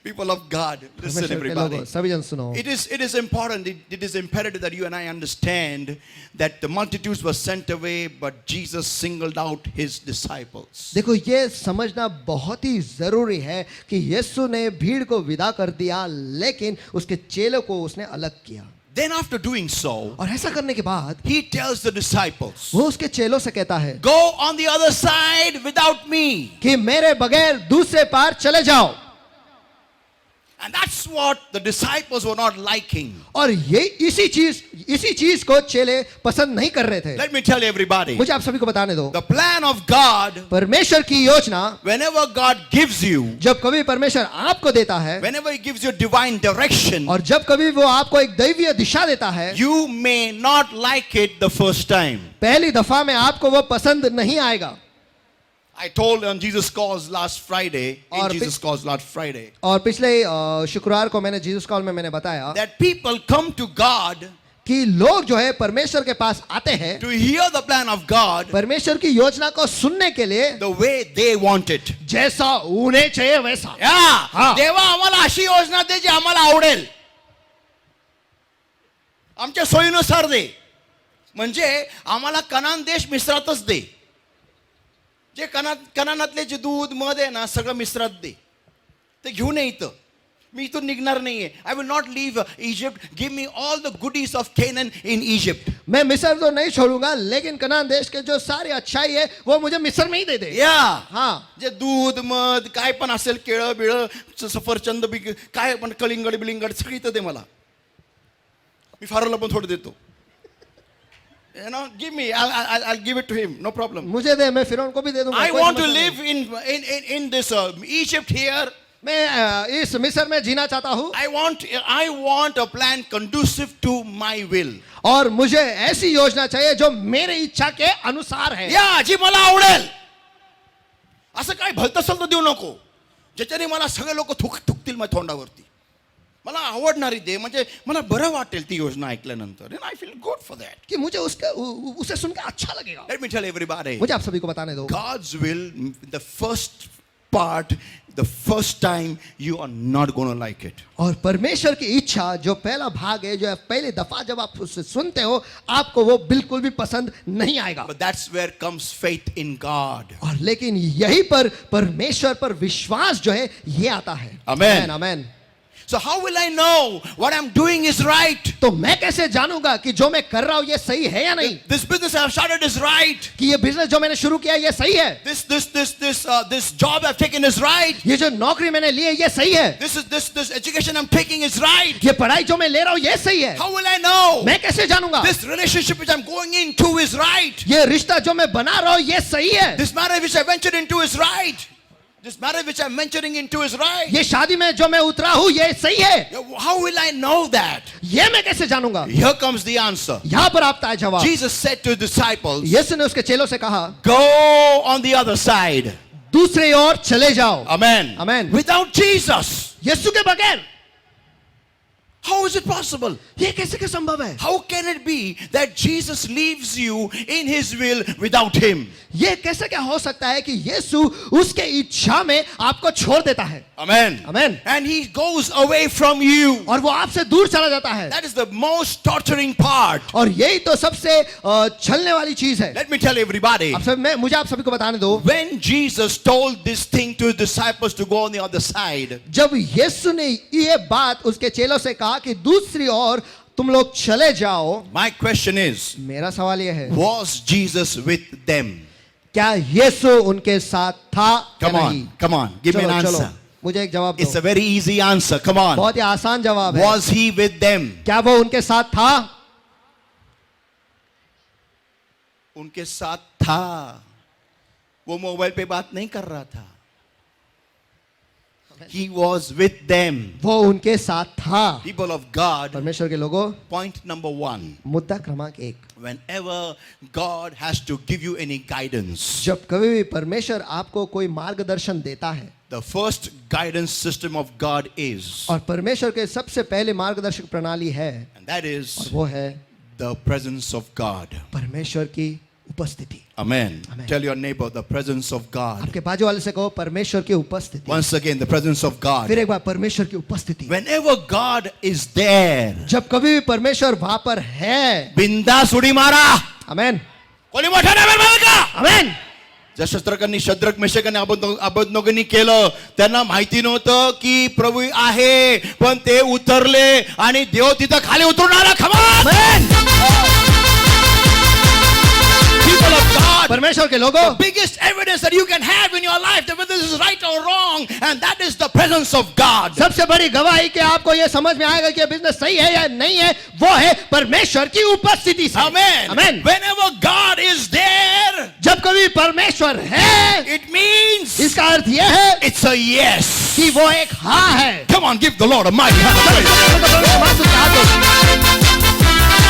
People of God, listen परमेश्वर के everybody. लोगों, सभी जन सुनो. It is important, it is imperative that you and I understand that the multitudes were sent away, but Jesus singled out his disciples. देखो, ये समझना बहुत ही जरूरी है कि यीशु ने भीड़ को विदा कर दिया, लेकिन उसके चेलों को उसने अलग किया. Then after doing so, और ऐसा करने के बाद he tells the disciples, वो उसके चेलों से कहता है go on the other side without me. कि मेरे बगैर दूसरे पार चले जाओ. And that's what the disciples were not liking. और ये इसी चीज को चेले पसंद नहीं कर रहे थे. Let me tell you everybody, मुझे आप सभी को बताने दो. the plan of God, परमेश्वर की योजना, whenever God gives you, जब कभी परमेश्वर आपको देता है, whenever he gives you divine direction, और जब कभी वो आपको एक दैवीय दिशा देता है, you may not like it the first time. पहली दफा में आपको वो पसंद नहीं आएगा. I told on Jesus Calls last Friday, और और पिछले शुक्रवार को मैंने जीसस कॉल में मैंने बताया that people come to God कि लोग जो है परमेश्वर के पास आते हैं to hear the plan of God परमेश्वर की योजना को सुनने के लिए, the way they want it. जैसा उन्हें चाहिए वैसा. हाँ. देवा आम्हाला अशी योजना दे जी आम्हाला आवडेल, आमच्या सोयीनुसार दे. म्हणजे आम्हाला कनान देश मिश्रातच दे. जे कनानातले जे दूध मध आहे ना सगळं मिश्रात दे. ते घेऊन ये इथं. मी इथून निघणार नाहीये. I will not leave Egypt. Give me all the goodies of Canaan in Egypt. मैं मिस्र तो नहीं छोड़ूंगा, लेकिन कनान देश के जो सारी अच्छाई है वो मुझे मिस्र में ही दे दे. हाँ. जे दूध मध काय पण असेल, केळं बिळं सफरचंद काय पण कलिंगड बिलिंगड सगळी इथं दे मला. मी फारोला पण थोडं देतो. You know, give me. I'll give it to him. No problem. मुझे दे, मैं फिरौन को भी दे दूंगा. I want to live in this Egypt here. मैं इस मिस्र में जीना चाहता हूँ. I want a plan conducive to my will. और मुझे ऐसी योजना चाहिए जो मेरी इच्छा के अनुसार है. या जी मला आवडेल. असं काय भलतं सल्ला देऊ नको ज्याच्याने मला सगळे लोक थुकतील माझ्या तोंडावरती. मला आवडणारी दे, म्हणजे मला बरं वाटेल ती योजना ऐकल्यानंतर. And I feel good for that. कि मुझे उसे सुन के अच्छा लगेगा. Let me tell everybody, मुझे आप सभी को बताने दो. God's will, the first part, the first time, you are not going to like it. और परमेश्वर की इच्छा जो पहला भाग है, जो पहली दफा जब आप उसे सुनते हो, आपको वो बिल्कुल भी पसंद नहीं आएगा. But that's where comes faith in God. और लेकिन यही पर परमेश्वर पर विश्वास जो है ये आता है. Amen. Amen. So how will I know what I'm doing is right? तो मैं कैसे जानूंगा कि जो मैं कर रहा हूं ये सही है या नहीं? This business I've started is right. कि ये बिजनेस जो मैंने शुरू किया ये सही है? This job I've taken is right. ये जो नौकरी मैंने ली है ये सही है? This education I'm taking is right. ये पढ़ाई जो मैं ले रहा हूं ये सही है? How will I know? मैं कैसे जानूंगा? This relationship which I'm going into is right. ये रिश्ता जो मैं बना रहा हूं ये सही है? This marriage which I ventured into is right. This marriage which I'm venturing into is right. ये शादी में जो मैं उतरा हूं ये सही है? How will I know that? ये मैं कैसे जानूंगा? Here comes the answer. यहाँ पर आता है जवाब. Jesus said to his disciples, यीशु ने उसके चेलों से कहा, go on the other side. दूसरे ओर चले जाओ. Amen. Amen. Without Jesus, यीशु के बगैर How is it possible? ये कैसे के संभव है? How can it be that Jesus leaves you in his will without him? ये कैसे क्या हो सकता है कि यीशु उसके इच्छा में आपको छोड़ देता है? Amen. Amen. And he goes away from you. और वो आपसे दूर चला जाता है. That is the most torturing part. और यही तो सबसे छलने वाली चीज है. Let me tell everybody. मुझे आप सभी को बताने दो. When Jesus told this thing to his disciples to go on the other side, जब यीशु ने ये बात उसके चेलों से कहा कि दूसरी ओर तुम लोग चले जाओ, my question is, मेरा सवाल ये है, was Jesus with them? क्या यीशु उनके साथ था? Come on, give me an answer. मुझे एक जवाब It's दो. a very easy answer. Come on. बहुत ही आसान जवाब है. Was he with them? क्या वो उनके साथ था? उनके साथ था. वो मोबाइल पे बात नहीं कर रहा था. He was with them. वो उनके साथ था. People of God, परमेश्वर के लोगों, point number 1. मुद्दा क्रमांक 1. Whenever God has to give you any guidance, जब कभी भी परमेश्वर आपको कोई मार्गदर्शन देता है, the first guidance system of God is, और परमेश्वर के सबसे पहले मार्गदर्शक प्रणाली है, and that is और वो है the presence of God. परमेश्वर की उपस्थिति. Amen. Amen. Tell your neighbor the presence of God. आपके बाजू वाले से कहो परमेश्वर की उपस्थिति. Once again, the presence of God. फिर एक बार परमेश्वर की उपस्थिति. Whenever God is there, जब कभी भी परमेश्वर वहां पर है, बिंदास उडी मारा. आमेन, कोणी मोठा नाही बरं का? आमेन. ज्या शस्त्रकांनी शद्रक मेशक आणि अबेदनगोनी केलं, त्यांना माहिती नव्हतं की प्रभू आहे, पण ते उतरले आणि देव तिथं खाली उतरून आला. खबर. People of God, परमेश्वर के लोगों, the biggest evidence that you can have in your life that whether this is right or wrong, and that is the presence of God. सबसे बड़ी गवाही कि आपको ये समझ में आएगा कि ये बिजनेस सही है या नहीं है, वो है परमेश्वर की उपस्थिति से. Amen. Amen. Whenever God is there, जब कभी परमेश्वर है, it means इसका अर्थ ये है it's a yes. कि वो एक हाँ है. Come on, give the Lord a mighty hand of praise.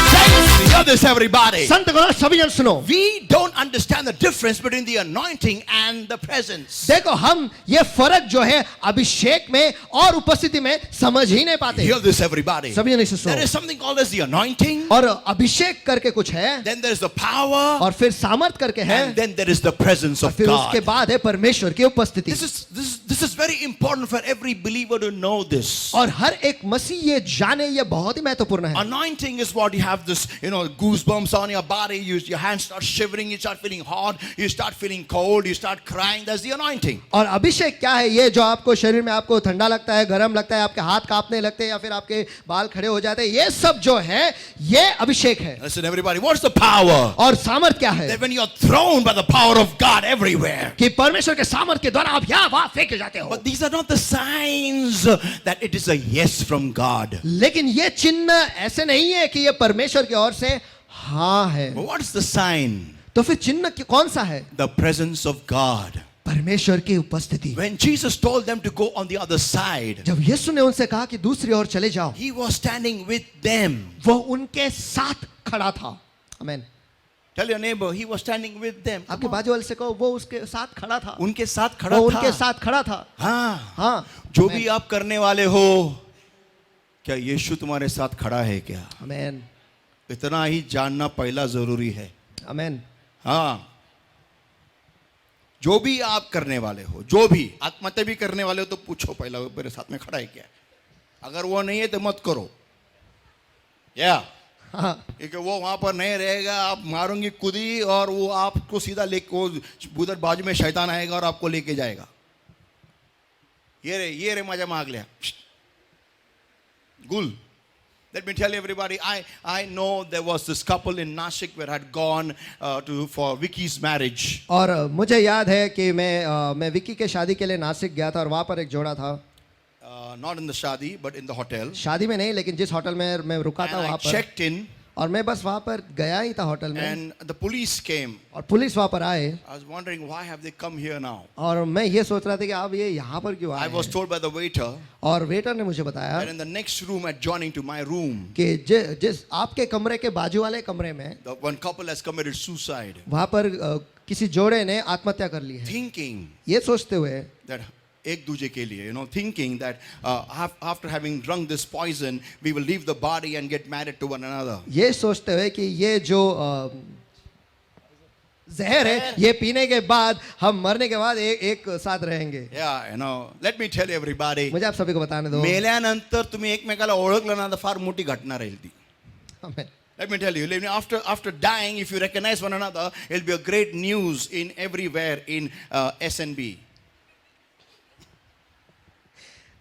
Saints, the others, everybody. संत गण सभी जन सुनो. We don't understand the difference between the anointing and the presence. देखो हम ये फर्क जो है अभिषेक में और उपस्थिति में समझ ही नहीं पाते. Hear this, everybody. सभी जन इसे There सुनो. is something called as the anointing. और अभिषेक करके कुछ है, Then there is the power. और फिर सामर्थ करके है, And then there is the presence of फिर उसके God. बाद है परमेश्वर की उपस्थिति. This is very important for every believer to know this. और हर एक मसीह ये जाने, ये बहुत ही महत्वपूर्ण है. Anointing is what you have this, goosebumps on your body. Your hands start shivering. You start feeling hot. You start feeling cold. You start crying. That's the anointing. और अभिषेक क्या है? ये जो आपको शरीर में आपको ठंडा लगता है, गर्म लगता है, आपके हाथ कांपने लगते हैं या फिर आपके बाल खड़े हो जाते हैं, ये सब जो है ये अभिषेक है. Listen, everybody. What's the power? और सामर्थ क्या है? That when you're thrown by the power of God everywhere. कि परमेश्वर के सामर्थ के द्वारा आप यहाँ वहाँ फेंके जाते हो. But these are not the signs that it is a yes from God. लेकिन ये चिन्ह ऐसे नहीं है कि ये परमेश्वर की ओर से हाँ है. But what is the sign? तो फिर चिन्ह कौन सा है? The presence of God. परमेश्वर की उपस्थिति. When Jesus told them to go on the other side, जब यीशु ने उनसे कहा कि दूसरी ओर चले जाओ, he was standing with them. वो उनके साथ खड़ा था. आमेन. Tell your neighbor, he was standing with them. आपके बाजू वाले से कहो वो उसके साथ खड़ा था. उनके साथ खड़ा वो था. उनके साथ खड़ा था. हाँ. हाँ. जो भी आप करने वाले हो, क्या यीशु तुम्हारे साथ खड़ा है क्या? आमेन. इतना ही जानना पहला जरूरी है. आमेन. हाँ. जो भी आप करने वाले हो, जो भी आत्महत्या भी करने वाले हो, तो पूछो पहला मेरे साथ में खड़ा है क्या? अगर वो नहीं है तो मत करो. या हाँ. क्योंकि वो वहां पर नहीं रहेगा, आप मारोगे खुदी और वो आपको सीधा लेके उधर बाजू में शैतान आएगा और आपको लेके जाएगा. ये रे मजा मांग लिया. गुल. Let me tell you, everybody, I know there was this couple in Nashik where I had gone for Vicky's marriage. और मुझे याद है कि मैं विकी के शादी के लिए नासिक गया था और वहाँ पर एक जोड़ा था. Not in the shadi, but in the hotel. शादी में नहीं, लेकिन जिस होटल में मैं रुका था And I वहाँ पर. checked in. और मैं बस वहाँ पर गया ही था होटल में. And the police came. और पुलिस वहाँ पर आए. I was wondering why have they come here now? और मैं ये सोच रहा था कि आप ये यहाँ पर क्यों I आए was हैं? told by the waiter और वेटर ने मुझे बताया that in the next room adjoining to my room, कि जिस आपके कमरे के बाजू वाले कमरे में the one couple has committed suicide, वहाँ पर किसी जोड़े ने आत्महत्या कर ली है. thinking ये सोचते हुए that एक दूजे के लिए, thinking that after having drunk this poison, we will leave the body and get married to one another. ये सोचते हुए कि ये जो जहर है ये पीने के बाद हम मरने के बाद एक साथ रहेंगे. Yeah, let me tell you everybody. मुझे आप सभी को बताने दो. मेल्यानंतर तुम्ही एकमेकाला ओळखलं ना तर फार मोठी घटना राहील ती. Amen. Let me tell you, after dying, if you recognize one another, it'll be a great news in everywhere in SNB.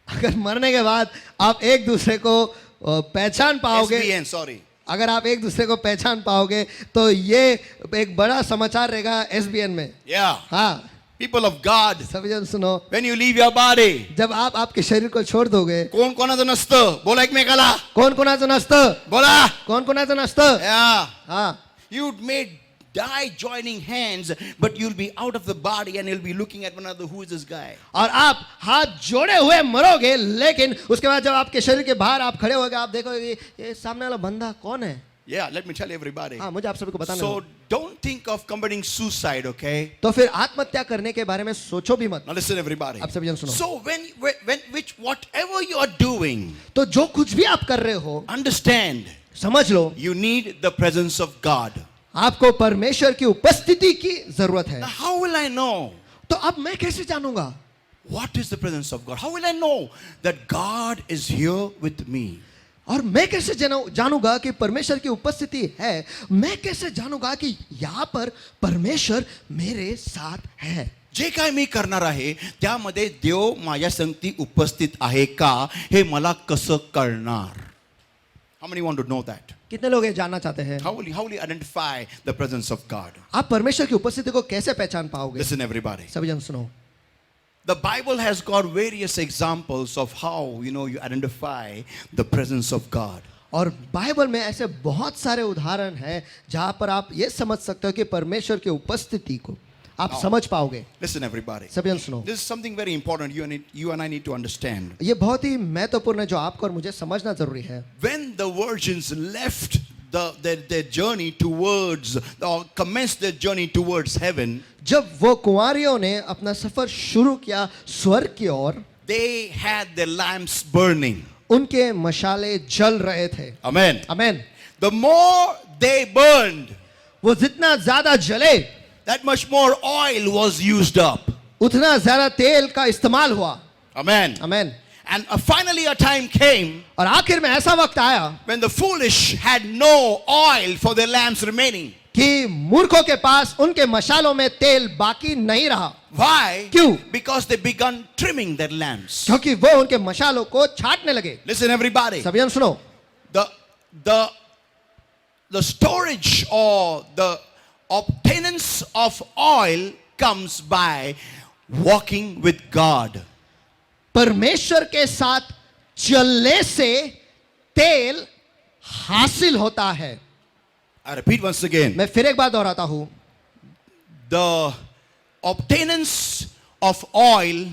अगर मरने के बाद आप एक दूसरे को पहचान पाओगे, SBN, sorry. अगर आप एक दूसरे को पहचान पाओगे तो ये एक बड़ा समाचार रहेगा एसबीएन में. Yeah. हाँ, People of God, सभी जन सुनो. when you leave your body, जब आप आपके शरीर को छोड़ दोगे, कोण कोणाचं नसतं? बोला एकमेकाला. कौन कोणाचं नसतं? बोला. कौन कोणाचं नसतं? Yeah. हाँ, You may die joining hands, but you'll be out of the body and you'll be looking at one another. Who is this guy? और आप हाथ जोड़े हुए मरोगे, लेकिन उसके बाद जब आपके शरीर के बाहर आप खड़े होगे, आप देखोगे ये सामने वाला बंदा कौन है. Yeah, let me tell everybody. हाँ, मुझे आप सभी को बताना. So don't think of committing suicide, okay? तो फिर आत्महत्या करने के बारे में सोचो भी मत. Now listen, everybody. आप सभी जन सुनो. So whatever you are doing, तो जो कुछ भी आप कर रहे हो, understand, समझ लो, you need the presence of God. आपको परमेश्वर की उपस्थिति की जरूरत है. Now, how will I know? तो अब मैं कैसे जानूंगा? What is the presence of God? How will I know that God is here with me? और मैं कैसे जानूंगा कि परमेश्वर की उपस्थिति है? मैं कैसे जानूंगा कि यहाँ पर परमेश्वर मेरे साथ है? जे काय मी करणार आहे त्यामध्ये देव माझ्या संगती उपस्थित आहे का हे मला कसं कळणार? How many want to know that? कितने लोग ये जानना चाहते हैं? How will you identify the presence of God? आप परमेश्वर की उपस्थिति को कैसे पहचान पाओगे? Listen, everybody. सभी जन सुनो. The Bible has got various examples of how you identify the presence of God. और बाइबल में ऐसे बहुत सारे उदाहरण हैं जहां पर आप ये समझ सकते हो कि परमेश्वर की उपस्थिति को आप समझ पाओगे. Listen, everybody. सभी जन सुनो. This is something very important you and I need to understand. ये बहुत ही महत्वपूर्ण है जो आपको और मुझे समझना जरूरी है. When the virgins left their journey towards, or commenced their journey towards heaven, जब वो कुंवारियों ने अपना सफर शुरू किया स्वर्ग की ओर, they had their lamps burning. उनके मशाले जल रहे थे. Amen. Amen. The more they burned, वो जितना ज्यादा जले, that much more oil was used up. उतना ज्यादा तेल का इस्तेमाल हुआ. Amen. Amen. And finally a time came और आखिर में ऐसा वक्त आया when the foolish had no oil for their lamps remaining. कि मूर्खों के पास उनके मशालों में तेल बाकी नहीं रहा. Why? क्यों? Because they began trimming their lamps. क्योंकि वो उनके मशालों को छाटने लगे. Listen, everybody. सभी जन सुनो. The storage or the obtainance of oil comes by walking with God. परमेश्वर के साथ चलने से तेल हासिल होता है. I repeat once again. मैं फिर एक बार दोहराता हूं. The obtainance of oil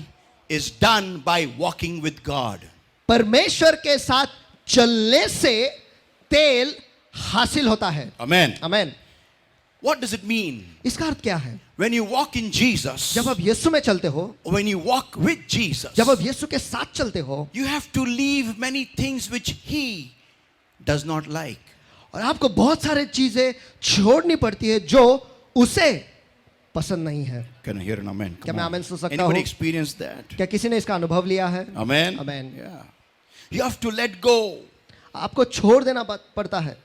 is done by walking with God. परमेश्वर के साथ चलने से तेल हासिल होता है. Amen. Amen. What does it mean? इसका अर्थ क्या है? When you walk in Jesus, जब आप यीशु में चलते हो, when you walk with Jesus, जब आप यीशु के साथ चलते हो, you have to leave many things which He does not like. और आपको बहुत सारे चीजें छोड़नी पड़ती है जो उसे पसंद नहीं है. Can I hear an amen? क्या Come मैं on. आमेन सुन सकता Anybody हूं? experienced that? क्या किसी ने इसका अनुभव लिया है? Amen. Amen. Yeah. You have to let go. आपको छोड़ देना पड़ता है.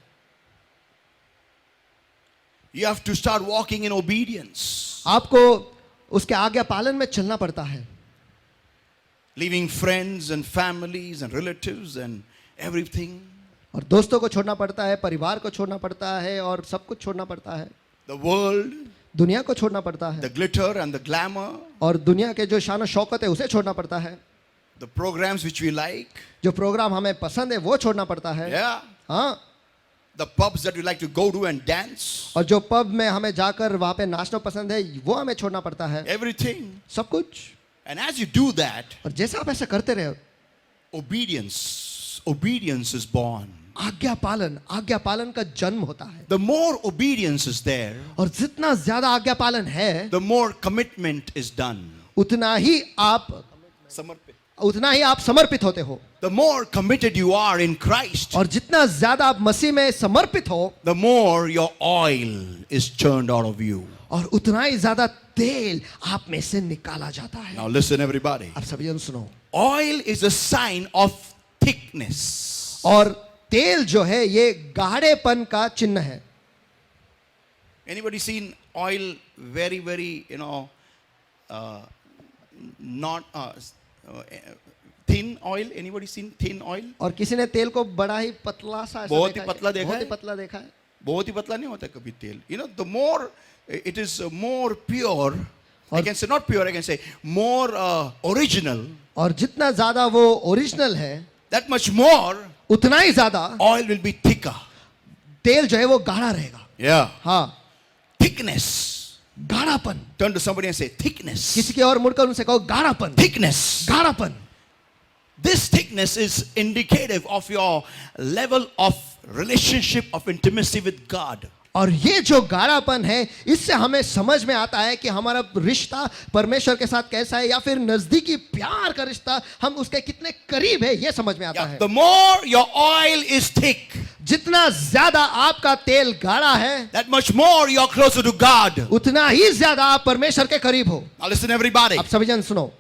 You have to start walking in obedience. आपको उसके आज्ञा पालन में चलना पड़ता है. Leaving friends and families and relatives and everything. और दोस्तों को छोड़ना पड़ता है, परिवार को छोड़ना पड़ता है और सब कुछ छोड़ना पड़ता है. The world, दुनिया को छोड़ना पड़ता है. the glitter and the glamour, और दुनिया के जो शान और शौकत है उसे छोड़ना पड़ता है. the programs which we like. जो प्रोग्राम हमें पसंद है वो छोड़ना पड़ता है. Yeah. हाँ. The pubs that we like to go to and dance. और जो पब में हमें जाकर वहां पे नाचना पसंद है वो हमें छोड़ना पड़ता है. Everything. सब कुछ. And as you do that, और जैसे आप ऐसा करते रहे, obedience is born. आज्ञा पालन का जन्म होता है. The more obedience is there, और जितना ज्यादा आज्ञा पालन है, the more commitment is done. उतना ही आप समर्पित. उतना ही आप समर्पित होते हो. The more committed you are in Christ, और जितना ज्यादा आप मसीह में समर्पित हो, the more your oil is churned out of you. और उतना ही ज्यादा तेल आप में से निकाला जाता है. Now listen everybody. अब सभी जन सुनो. Oil is a sign of thickness. और तेल जो है ये गाढ़ेपन का चिन्ह है. Anybody seen oil very not thin oil? Anybody seen thin oil? और किसी ने तेल को बड़ा ही पतला सा ऐसा बहुत ही देखा है? पतला देखा बहुत ही है? पतला देखा है. बहुत ही पतला नहीं होता कभी तेल. The more it is more pure, I can say not pure, I can say more original. और जितना ज्यादा वो ओरिजिनल है, That much more उतना ही ज्यादा oil will be thicker. तेल जो है वो गाढ़ा रहेगा. Yeah. हाँ, Thickness. गाढ़ापन. Turn to somebody and say thickness. किसी के और मुड़कर उनसे कहो गाढ़ापन. Thickness. गाढ़ापन. This thickness is indicative of your level of relationship of intimacy with God. और ये जो गाढ़ापन है, इससे हमें समझ में आता है कि हमारा रिश्ता परमेश्वर के साथ कैसा है, या फिर नजदीकी प्यार का रिश्ता हम उसके कितने करीब है, ये समझ में आता है. The more your oil is thick, जितना ज्यादा आपका तेल गाढ़ा है, that much more you are closer to God. उतना ही ज्यादा आप परमेश्वर के करीब हो. Now listen everybody. अब सभी जन सुनो.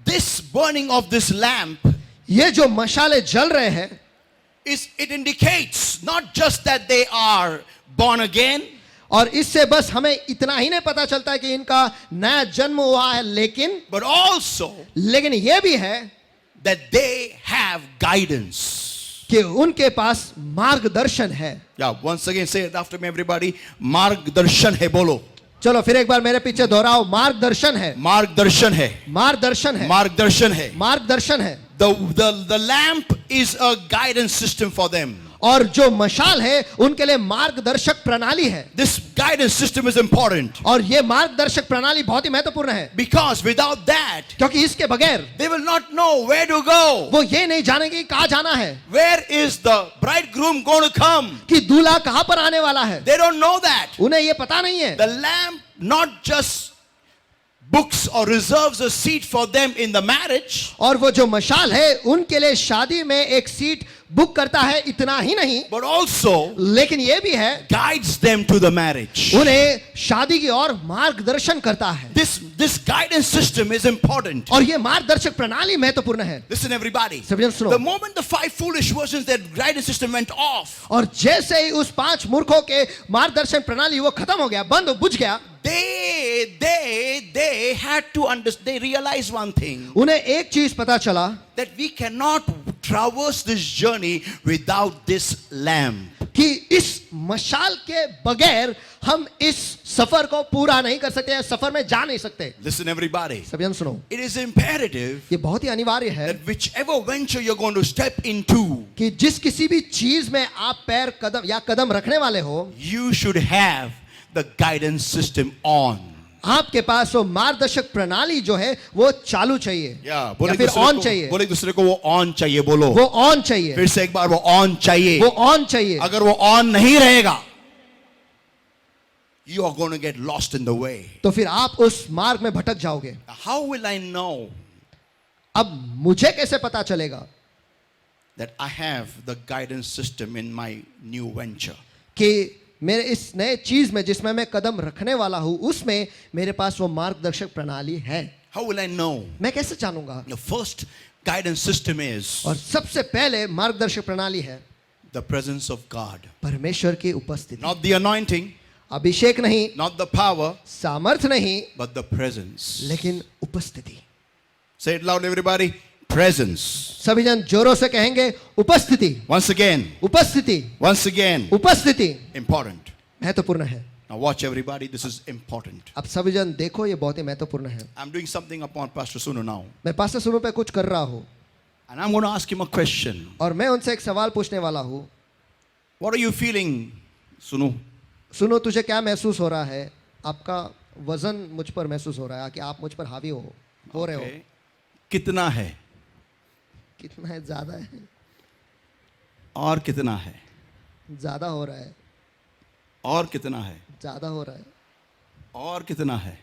This burning of this lamp ये जो मशाले जल रहे हैं, it indicates not just that they are born again, और इससे बस हमें इतना ही नहीं पता चलता है कि इनका नया जन्म हुआ है, but also लेकिन ये भी है that they have guidance. कि उनके पास मार्गदर्शन है. Yeah, once again say it after me everybody. मार्गदर्शन है बोलो. चलो फिर एक बार मेरे पीछे दोहराओ. मार्गदर्शन है. मार्गदर्शन है. मार्गदर्शन है. मार्गदर्शन है. मार्गदर्शन है. The lamp is a guidance system for them. और जो मशाल है उनके लिए मार्गदर्शक प्रणाली है. This guidance system is important. और ये मार्गदर्शक प्रणाली बहुत ही महत्वपूर्ण है. Because without that, क्योंकि इसके बगैर they will not know where to go. वो ये नहीं जानेंगे कि कहाँ जाना है. Where is the bridegroom going to come? कि दूल्हा कहाँ पर आने वाला है. They don't know that. उन्हें ये पता नहीं है. The lamp not just books or reserves a seat for them in the marriage, और वो जो मशाल है उनके लिए शादी में एक सीट बुक करता है, इतना ही नहीं, but also लेकिन ये भी है guides them to the marriage. उन्हें शादी की ओर मार्गदर्शन करता है. This guidance system is important. और ये मार्गदर्शक प्रणाली महत्वपूर्ण है. Listen everybody. सभी जन सुनो. The moment the 5 foolish virgins, that guidance system went off, और जैसे ही उस 5 मूर्खों के मार्गदर्शन प्रणाली वो खत्म हो गया, बंद बुझ गया, they had to understand, they realized one thing, उन्हें एक चीज पता चला that we cannot traverse this journey without this lamp. कि इस मशाल के बगैर हम इस सफर को पूरा नहीं कर सकते, सफर में जा नहीं सकते. Listen everybody. सभी जन सुनो. It is imperative ये बहुत ही अनिवार्य है that whichever venture you're going to step into, कि जिस किसी भी चीज में आप पैर कदम या कदम रखने वाले हो, you should have the guidance system on. आपके पास वो मार्गदर्शक प्रणाली जो है वो चालू चाहिए, या फिर ऑन चाहिए. बोले दूसरे को वो ऑन चाहिए बोलो. वो ऑन चाहिए. फिर से एक बार वो ऑन चाहिए. वो ऑन चाहिए. अगर वो ऑन नहीं रहेगा, you are going to get lost in the way. तो फिर आप उस मार्ग में भटक जाओगे. How will I know अब मुझे कैसे पता चलेगा that I have the guidance system in my new venture? कि मेरे इस नए चीज में जिसमें मैं कदम रखने वाला हूं उसमें मेरे पास वो मार्गदर्शक प्रणाली है. How will I know? मैं कैसे जानूंगा? The first guidance system is और सबसे पहले मार्गदर्शक प्रणाली है the presence of God. परमेश्वर की उपस्थिति. Not the anointing, अभिषेक नहीं, not the power, सामर्थ नहीं, but the presence. लेकिन उपस्थिति. Say it loud everybody. Presence. सभी जन जोरों से कहेंगे उपस्थिति. Once again. उपस्थिति. Once again. उपस्थिति. Important. महत्वपूर्ण है. Now watch everybody, this is important. अब सभी जन देखो, ये बहुत ही महत्वपूर्ण है. I'm doing something upon Pastor Sunu now. मैं पास्टर सुनो पे कुछ कर रहा हूँ. And I'm going to ask him a question. और मैं उनसे एक सवाल पूछने वाला हूँ. What are you feeling, Sunu? सुनो, तुझे क्या महसूस हो रहा है? आपका वजन मुझ पर महसूस हो रहा है कि आप मुझ पर हावी हो रहे हो. कितना है? कितना है? ज्यादा है. और कितना है? ज्यादा हो रहा है. और कितना है? ज्यादा हो रहा है. और कितना है?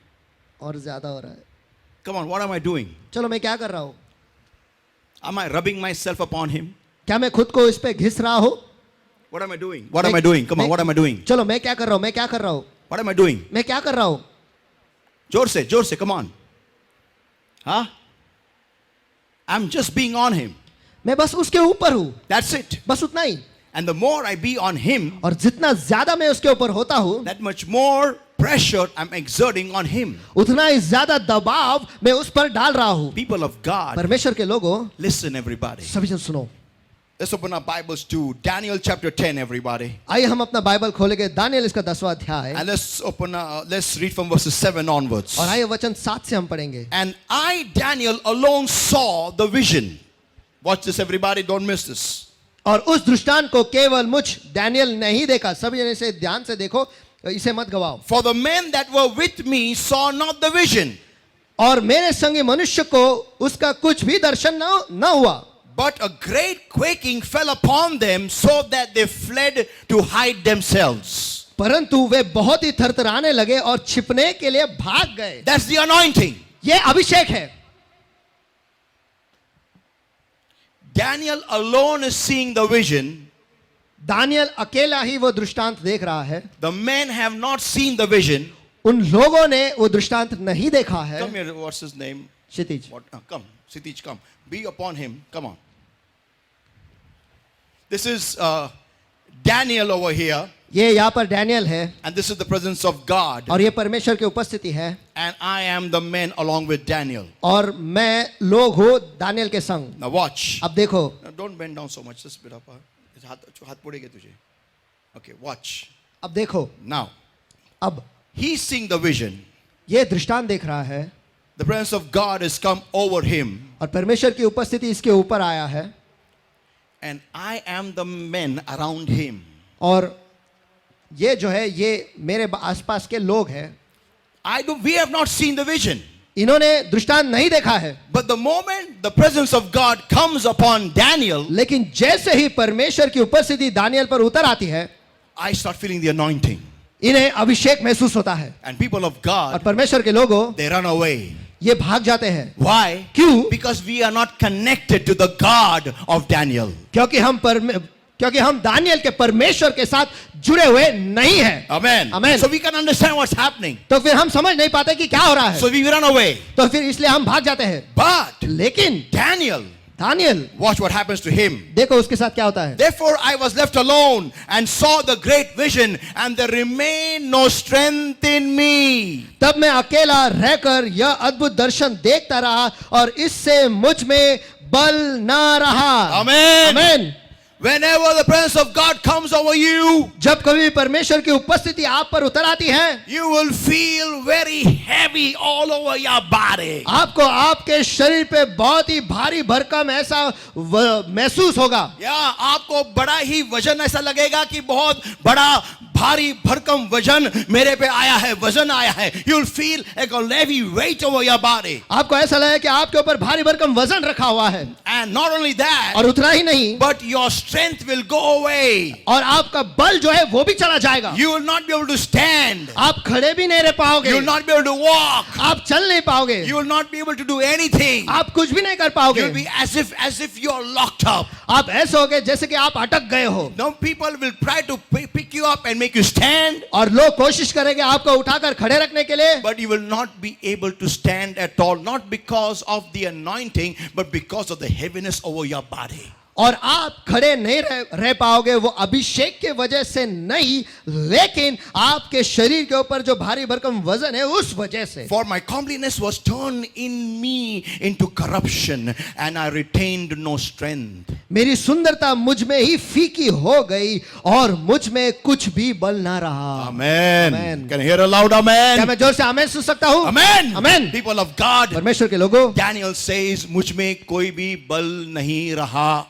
और ज्यादा हो रहा है. Come on, what am I doing? चलो मैं क्या कर रहा हूँ? Am I rubbing myself upon him? क्या मैं खुद को इस पे घिस रहा हूँ? What am I doing? What am I doing? Come on, what am I doing? चलो मैं क्या कर रहा हूँ? मैं क्या कर रहा हूँ? What am I doing? मैं क्या कर रहा हूँ? जोर से, come on. Huh? I'm just being on him. मैं बस उसके ऊपर हूँ, That's it. बस उतना ही. And the more I be on him, और जितना ज्यादा मैं उसके ऊपर होता हूँ, that much more pressure I'm exerting on him. उतना ही ज्यादा दबाव मैं उस पर डाल रहा हूँ. People of God, परमेश्वर के लोगों, listen everybody. सभी जन सुनो. Let's open our Bibles to Daniel chapter 10, everybody. आइए हम अपना बाइबल खोलेंगे दानियेल इसका 10वां अध्याय. And let's read from verses 7 onwards. और आइए वचन 7 से हम पढ़ेंगे. And I, Daniel, alone saw the vision. Watch this, everybody, don't miss this. और उस दृष्टांत को केवल मुझ दानियेल नहीं देखा. सभी जन इसे ध्यान से देखो, इसे मत गवाओ. For the men that were with me saw not the vision, और मेरे संगी मनुष्य को उसका कुछ भी दर्शन न हुआ. but a great quaking fell upon them, so that they fled to hide themselves. परंतु वे बहुत ही थरथराने लगे और छिपने के लिए भाग गए. That's the anointing. ये अभिषेक है. Daniel alone is seeing the vision. Daniel अकेला ही वो दृष्टांत देख रहा है. The men have not seen the vision. उन लोगों ने वो दृष्टांत नहीं देखा है. Come here, what's his name? Kshitij. What? Come, Sitij, come. Be upon him. Come on. This is Daniel over here. ये यहाँ पर डैनियल है. And this is the presence of God. और ये परमेश्वर की उपस्थिति है. And I am the man along with Daniel. और मैं लोग हूँ दानियल के संग. Now watch. अब देखो. Now don't bend down so much. Just bit up. हाथ पड़ेगा तुझे. Okay, watch. अब देखो. Now. अब He's seeing the vision. ये दृष्टांत देख रहा है. The presence of God has come over him. और परमेश्वर की उपस्थिति इसके ऊपर आया है. And I am the men around him. और ये जो है ये मेरे आसपास के लोग हैं. We have not seen the vision. इन्होंने दृष्टांत नहीं देखा है. But the moment the presence of God comes upon Daniel, लेकिन जैसे ही परमेश्वर की उपस्थिति दानियल पर उतर आती है, I start feeling the anointing. इन्हें अभिषेक महसूस होता है. And people of और God, परमेश्वर के लोगों, they run away. ये भाग जाते हैं. Why? क्यों? Because we are not connected to the God of Daniel. क्योंकि हम दानियल के परमेश्वर के साथ जुड़े हुए नहीं हैं. Amen. Amen. So we can understand what's happening. तो फिर हम समझ नहीं पाते कि क्या हो रहा है. So we run away. तो फिर इसलिए हम भाग जाते हैं. But लेकिन Daniel, Daniel, watch what happens to him. देखो उसके साथ क्या होता है. Therefore I was left alone and saw the great vision, and there remained no strength in me. तब मैं अकेला रहकर यह अद्भुत दर्शन देखता रहा और इससे मुझ में बल ना रहा. Amen. Amen. Whenever the presence of God comes over you, जब कभी परमेश्वर की उपस्थिति आप पर उतर आती है, you will feel very heavy all over your body. आपको आपके शरीर पे बहुत ही भारी भरकम ऐसा महसूस होगा. या आपको बड़ा ही वजन ऐसा लगेगा कि बहुत बड़ा भारी भरकम वजन मेरे पे आया है, वजन आया है. You will feel like a heavy weight over your body. आपको ऐसा लगेगा कि आपके ऊपर भारी भरकम वजन रखा हुआ है. And not only that, और उतना ही नहीं, but your strength will go away. और आपका बल जो है वो भी चला जाएगा. You will not be able to stand. आप खड़े भी नहीं रह पाओगे. You will not be able to walk. आप चल नहीं पाओगे. You will not be able to do anything. आप कुछ भी नहीं कर You पाओगे. will be as if you are locked up. आप ऐसे होगे जैसे कि आप अटक गए हो. Now people will try to pick you up and make you stand, और लोग कोशिश करेंगे आपको उठाकर खड़े रखने के लिए. but you will not be able to stand at all, not because of the anointing, but because of the heaviness over your body. और आप खड़े नहीं रह पाओगे वो अभिषेक के वजह से नहीं, लेकिन आपके शरीर के ऊपर जो भारी भरकम वजन है उस वजह से. For my comeliness was turned in me into corruption, and I retained no strength. मेरी सुंदरता मुझ में ही फीकी हो गई और मुझ में कुछ भी बल ना रहा. Amen. Amen. Can you hear a loud क्या amen? मैं जोर से आमेन सुन सकता हूँ? Amen. Amen. People of God, परमेश्वर के लोगों, Daniel says, मुझ में कोई भी बल नहीं रहा.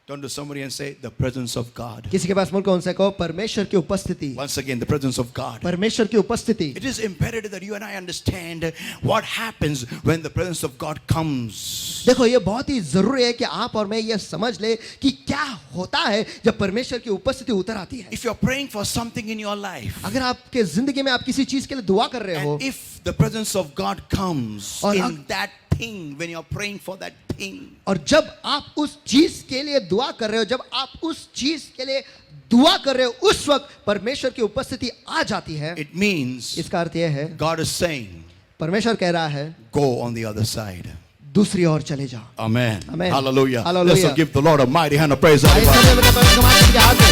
Turn to somebody and say, the presence of God. किसी के पास मुड़ को उनसे कहो परमेश्वर की उपस्थिति. Once again, the presence of God. परमेश्वर की उपस्थिति. It is imperative that you and I understand what happens when the presence of God comes. देखो ये बहुत ही जरूरी है कि आप और मैं ये समझ ले कि क्या होता है जब परमेश्वर की उपस्थिति उतर आती है। If you're praying for something in your life, अगर आपके जिंदगी में आप किसी चीज के लिए दुआ कर रहे हो and if the presence of God comes और in that thing, when you're praying for that thing, और जब आप उस चीज के लिए दुआ कर रहे हो, जब आप उस चीज के लिए दुआ कर रहे हो, उस वक्त परमेश्वर की उपस्थिति आ जाती है। it means इसका अर्थ यह है, God is saying, परमेश्वर कह रहा है go on the other side. दूसरी ओर चले जाओ। Amen. Amen. Hallelujah. Hallelujah. Let's give the Lord a mighty hand of praise. आइए everybody. समय में परमेश्वर के माध्यम से हाथ दो।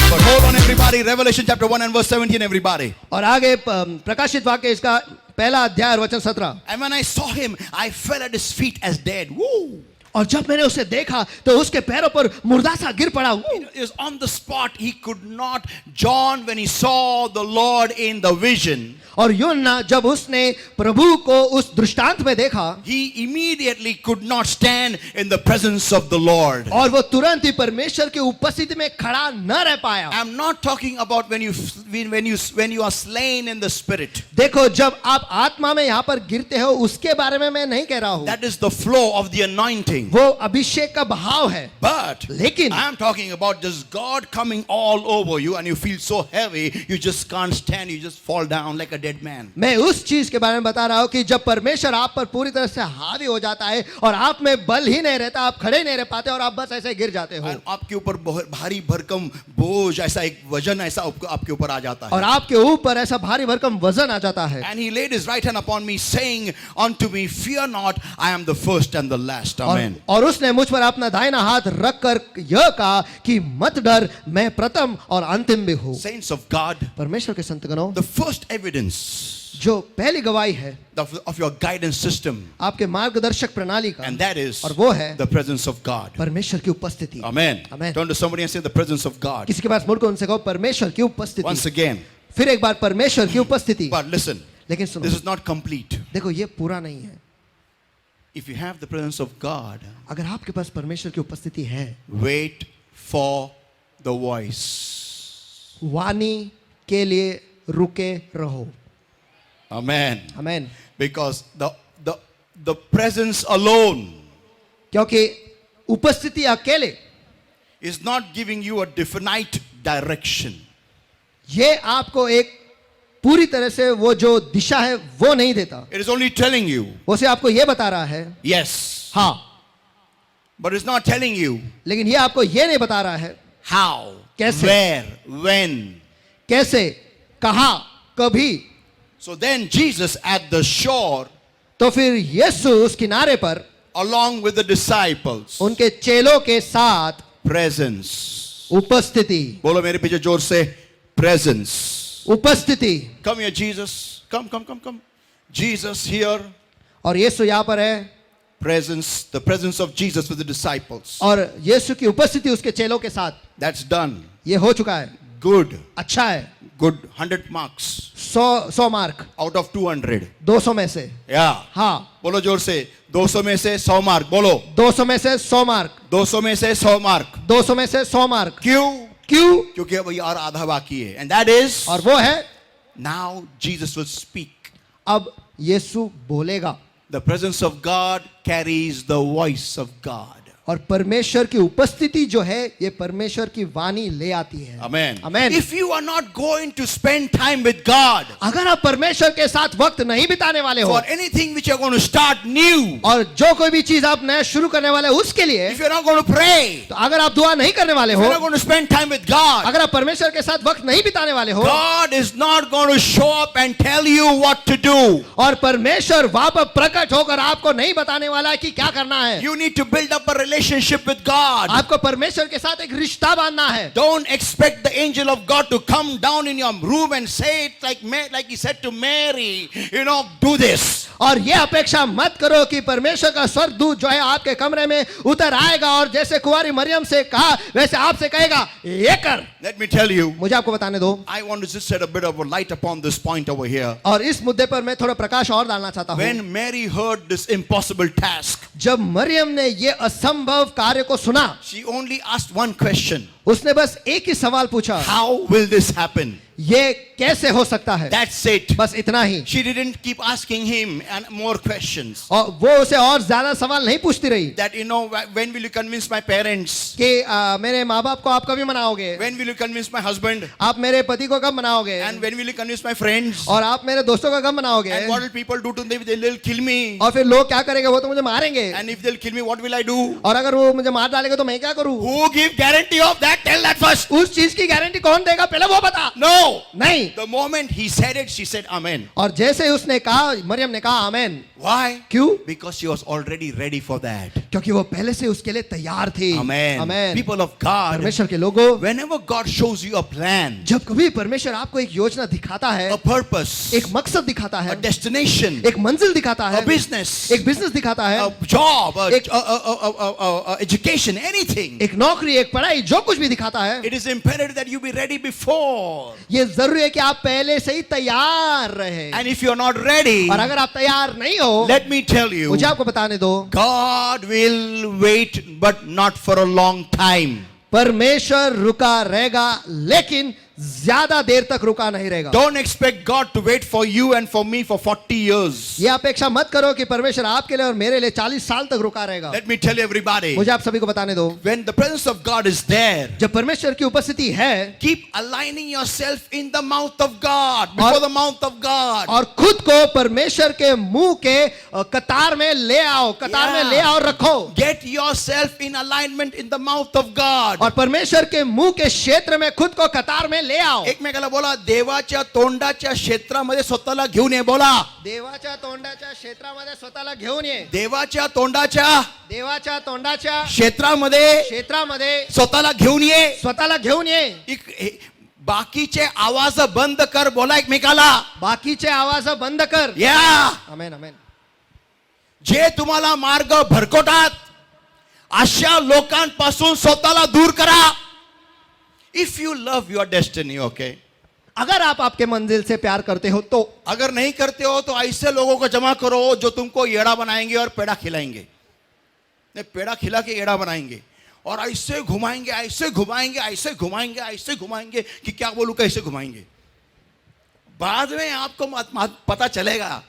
But hold on, everybody. Revelation chapter 1 and verse 17, everybody. और आगे प्रकाशित वाक्य इसका पहला अध्याय और वचन 17। And when I saw him, I fell at his feet as dead. Woo! और जब मैंने उसे देखा तो उसके पैरों पर मुर्दा सा गिर पड़ा। It was on the spot. He could not. John, when he saw the Lord in the vision, और यूहन्ना जब उसने प्रभु को उस दृष्टांत में देखा, he immediately could not stand in the presence of the Lord. और वो तुरंत ही परमेश्वर की उपस्थिति में खड़ा न रह पाया। I'm not talking about when you are slain in the spirit. देखो, जब आप आत्मा में यहाँ पर गिरते हो उसके बारे में मैं नहीं कह रहा हूँ, That is the flow of the anointing. वो अभिषेक का भाव है। But लेकिन I'm talking about just God coming all over you and you feel so heavy, you just can't stand, you just fall down like a dead man. मैं उस चीज के बारे में बता रहा हूँ कि जब परमेश्वर आप पर पूरी तरह से हावी हो जाता है और आप में बल ही नहीं रहता, आप खड़े नहीं रह पाते और आप बस ऐसे गिर जाते हो, और आपके ऊपर भारी भरकम बोझ, ऐसा एक वजन ऐसा आपके ऊपर आ जाता और है. आपके ऊपर ऐसा भारी भरकम वजन आ जाता है। And he laid his right hand upon me, saying unto me, fear not, I am the first and the last. Amen. और उसने मुझ पर अपना दाहिना हाथ रखकर यह कहा कि मत डर, मैं प्रथम और अंतिम भी हूँ। Saints of God, परमेश्वर के संतगणों, the first evidence जो पहली गवाही है of your guidance system, आपके मार्गदर्शक प्रणाली का, and that is और वो है the presence of God. परमेश्वर की उपस्थिति। Amen. Amen. Turn to somebody and say the presence of God. किसी के पास मुड़ कर उनसे कहो परमेश्वर की उपस्थिति। Once again. फिर एक बार परमेश्वर की उपस्थिति। But listen, लेकिन सुनो, this is not complete. देखो ये पूरा नहीं है। If you have the presence of God, अगर आपके पास परमेश्वर की उपस्थिति है, wait for the voice. वाणी के लिए रुके रहो। Amen. Amen. Because the presence alone क्योंकि उपस्थिति अकेले is not giving you a definite direction. ये आपको एक पूरी तरह से वो जो दिशा है वो नहीं देता, It is only telling you, वो सिर्फ आपको ये बता रहा है yes, हाँ, but it's not telling you लेकिन ये आपको ये नहीं बता रहा है how, कैसे? where, when. कैसे, कहाँ, कभी। So then Jesus at the shore, तो फिर यीशु उस किनारे पर along with the disciples, उनके चेलों के साथ presence. उपस्थिति, बोलो मेरे पीछे जोर से, presence. उपस्थिति। Come here, Jesus. Come. Jesus here. और यीशु यहाँ पर है, Presence, the presence of Jesus with the disciples. और यीशु की उपस्थिति उसके चेलों के साथ। That's done. ये हो चुका है, Good. अच्छा है। Good. 100 marks 100 mark out of 200. 200 में से, Yeah. हाँ, बोलो जोर से, 200 में से 100 मार्क. बोलो, 200 में से 100 मार्क, 200 में से 100 मार्क. 200 में से 100 मार्क। क्यों? क्यों? क्योंकि अब ये और आधा बाकी है. And that is, और वो है, now Jesus will speak. अब यीशु बोलेगा। The presence of God carries the voice of God. और परमेश्वर की उपस्थिति जो है ये परमेश्वर की वाणी ले आती है। Amen. Amen. If you are not going to spend time with God अगर आप परमेश्वर के साथ वक्त नहीं बिताने वाले हो, for anything which you're going to start new, और जो कोई भी चीज आप नया शुरू करने वाले हो उसके लिए, if you're not going to pray, तो अगर आप दुआ नहीं करने वाले if हो, you're not going to spend time with God, अगर आप परमेश्वर के साथ वक्त नहीं बिताने वाले हो, God is not going to show up and tell you what to do. और परमेश्वर वहां पर प्रकट होकर आपको नहीं बताने वाला है कि क्या करना है। You need to build up a relationship with God. आपको परमेश्वर के साथ एक रिश्ता बांधना है। Don't expect the angel of God to come down in your room and say it like he said to Mary, do this. और ये अपेक्षा मत करो कि परमेश्वर का स्वर्गदूत जो है आपके कमरे में उतर आएगा और जैसे कुंवारी मरियम से कहा वैसे आपसे कहेगा ये कर। Let me tell you, मुझे आपको बताने दो, I want to just set a bit of a light upon this point over here. और इस मुद्दे पर मैं थोड़ा प्रकाश और डालना चाहता हूँ। When Mary heard this impossible task, जब मरियम ने ये असंभव कार्य को सुना, she only asked one question. उसने बस एक ही सवाल पूछा, How will this happen? ये कैसे हो सकता है? That's it. बस इतना ही। She didn't keep asking him and more questions. और वो उसे और ज्यादा सवाल नहीं पूछती रही That, when will you convince my parents? कि मेरे माँ बाप को आप कभी मनाओगे, When will you convince my husband? आप मेरे पति को कब मनाओगे, And when will you convince my friends? और आप मेरे दोस्तों को कब मनाओगे, And what will people do to me? They'll kill me. और फिर लोग क्या करेंगे, वो तो मुझे मारेंगे, And if they'll kill me, what will I do? और अगर वो मुझे मार डालेंगे तो मैं क्या करूं? Who give guarantee of that? Tell that first. उस चीज की गारंटी कौन देगा, पहले वो बता। No. नहीं। The moment he said it, she said amen. और जैसे ही उसने कहा, मरियम ने कहा आमेन। Why? क्यों? Because she was already ready for that. क्योंकि वो पहले से उसके लिए तैयार थी। Amen. Amen. People of God, परमेश्वर के लोगों, whenever God shows you a plan, जब कभी परमेश्वर आपको एक योजना दिखाता है, a purpose, एक मकसद दिखाता a है, destination, एक मंजिल दिखाता है, a business, एक बिजनेस दिखाता है, a job, एक- education, anything, एक नौकरी, एक पढ़ाई, जो कुछ भी दिखाता है, it is imperative that you be ready before. ये जरूरी है कि आप पहले से ही तैयार रहे। And if you're not ready, और अगर आप तैयार नहीं हो, let me tell you, मुझे आपको बताने दो, God will wait, but not for a long time. परमेश्वर रुका रहेगा, लेकिन ज्यादा देर तक रुका नहीं रहेगा। Don't expect God to wait for you and for me for 40 years. ये अपेक्षा मत करो कि परमेश्वर आपके लिए और मेरे लिए 40 साल तक रुका रहेगा। Let me tell everybody, मुझे आप सभी को बताने दो, when the presence of God is there, जब परमेश्वर की उपस्थिति है, keep aligning yourself in the mouth of God, before the mouth of God. और खुद को परमेश्वर के मुंह के कतार में ले आओ, कतार में ले आओ, रखो। Get yourself in alignment in the mouth of God. और परमेश्वर के मुंह के क्षेत्र में खुद को कतार में ले आओ। एकमेकाला बोला, देवाच्या तोंडाच्या क्षेत्रामध्ये स्वतःला घेऊन ये. बोला, देवाच्या तोंडाच्या क्षेत्रामध्ये स्वतःला घेऊन ये। देवाच्या तोंडाच्या देवाच्या तोंडाच्या क्षेत्रामध्ये क्षेत्रामध्ये स्वतःला घेऊन ये. स्वतःला घेऊन ये। बाकीचे आवाज बंद कर. बोला एकमेकाला, बाकीचे आवाज बंद कर। या. आमेन, आमेन। जे तुम्हाला मार्ग भरकवतात अशा लोकांपासून स्वतःला दूर करा. If you love your destiny, okay? अगर आप आपके मंजिल से प्यार करते हो तो, अगर नहीं करते हो तो ऐसे लोगों को जमा करो जो तुमको येड़ा बनाएंगे और पेड़ा खिलाएंगे. नहीं, पेड़ा खिला के येड़ा बनाएंगे और ऐसे घुमाएंगे, ऐसे घुमाएंगे, ऐसे घुमाएंगे, ऐसे घुमाएंगे कि क्या बोलूं, कैसे घुमाएंगे. बाद में आपको पता चलेगा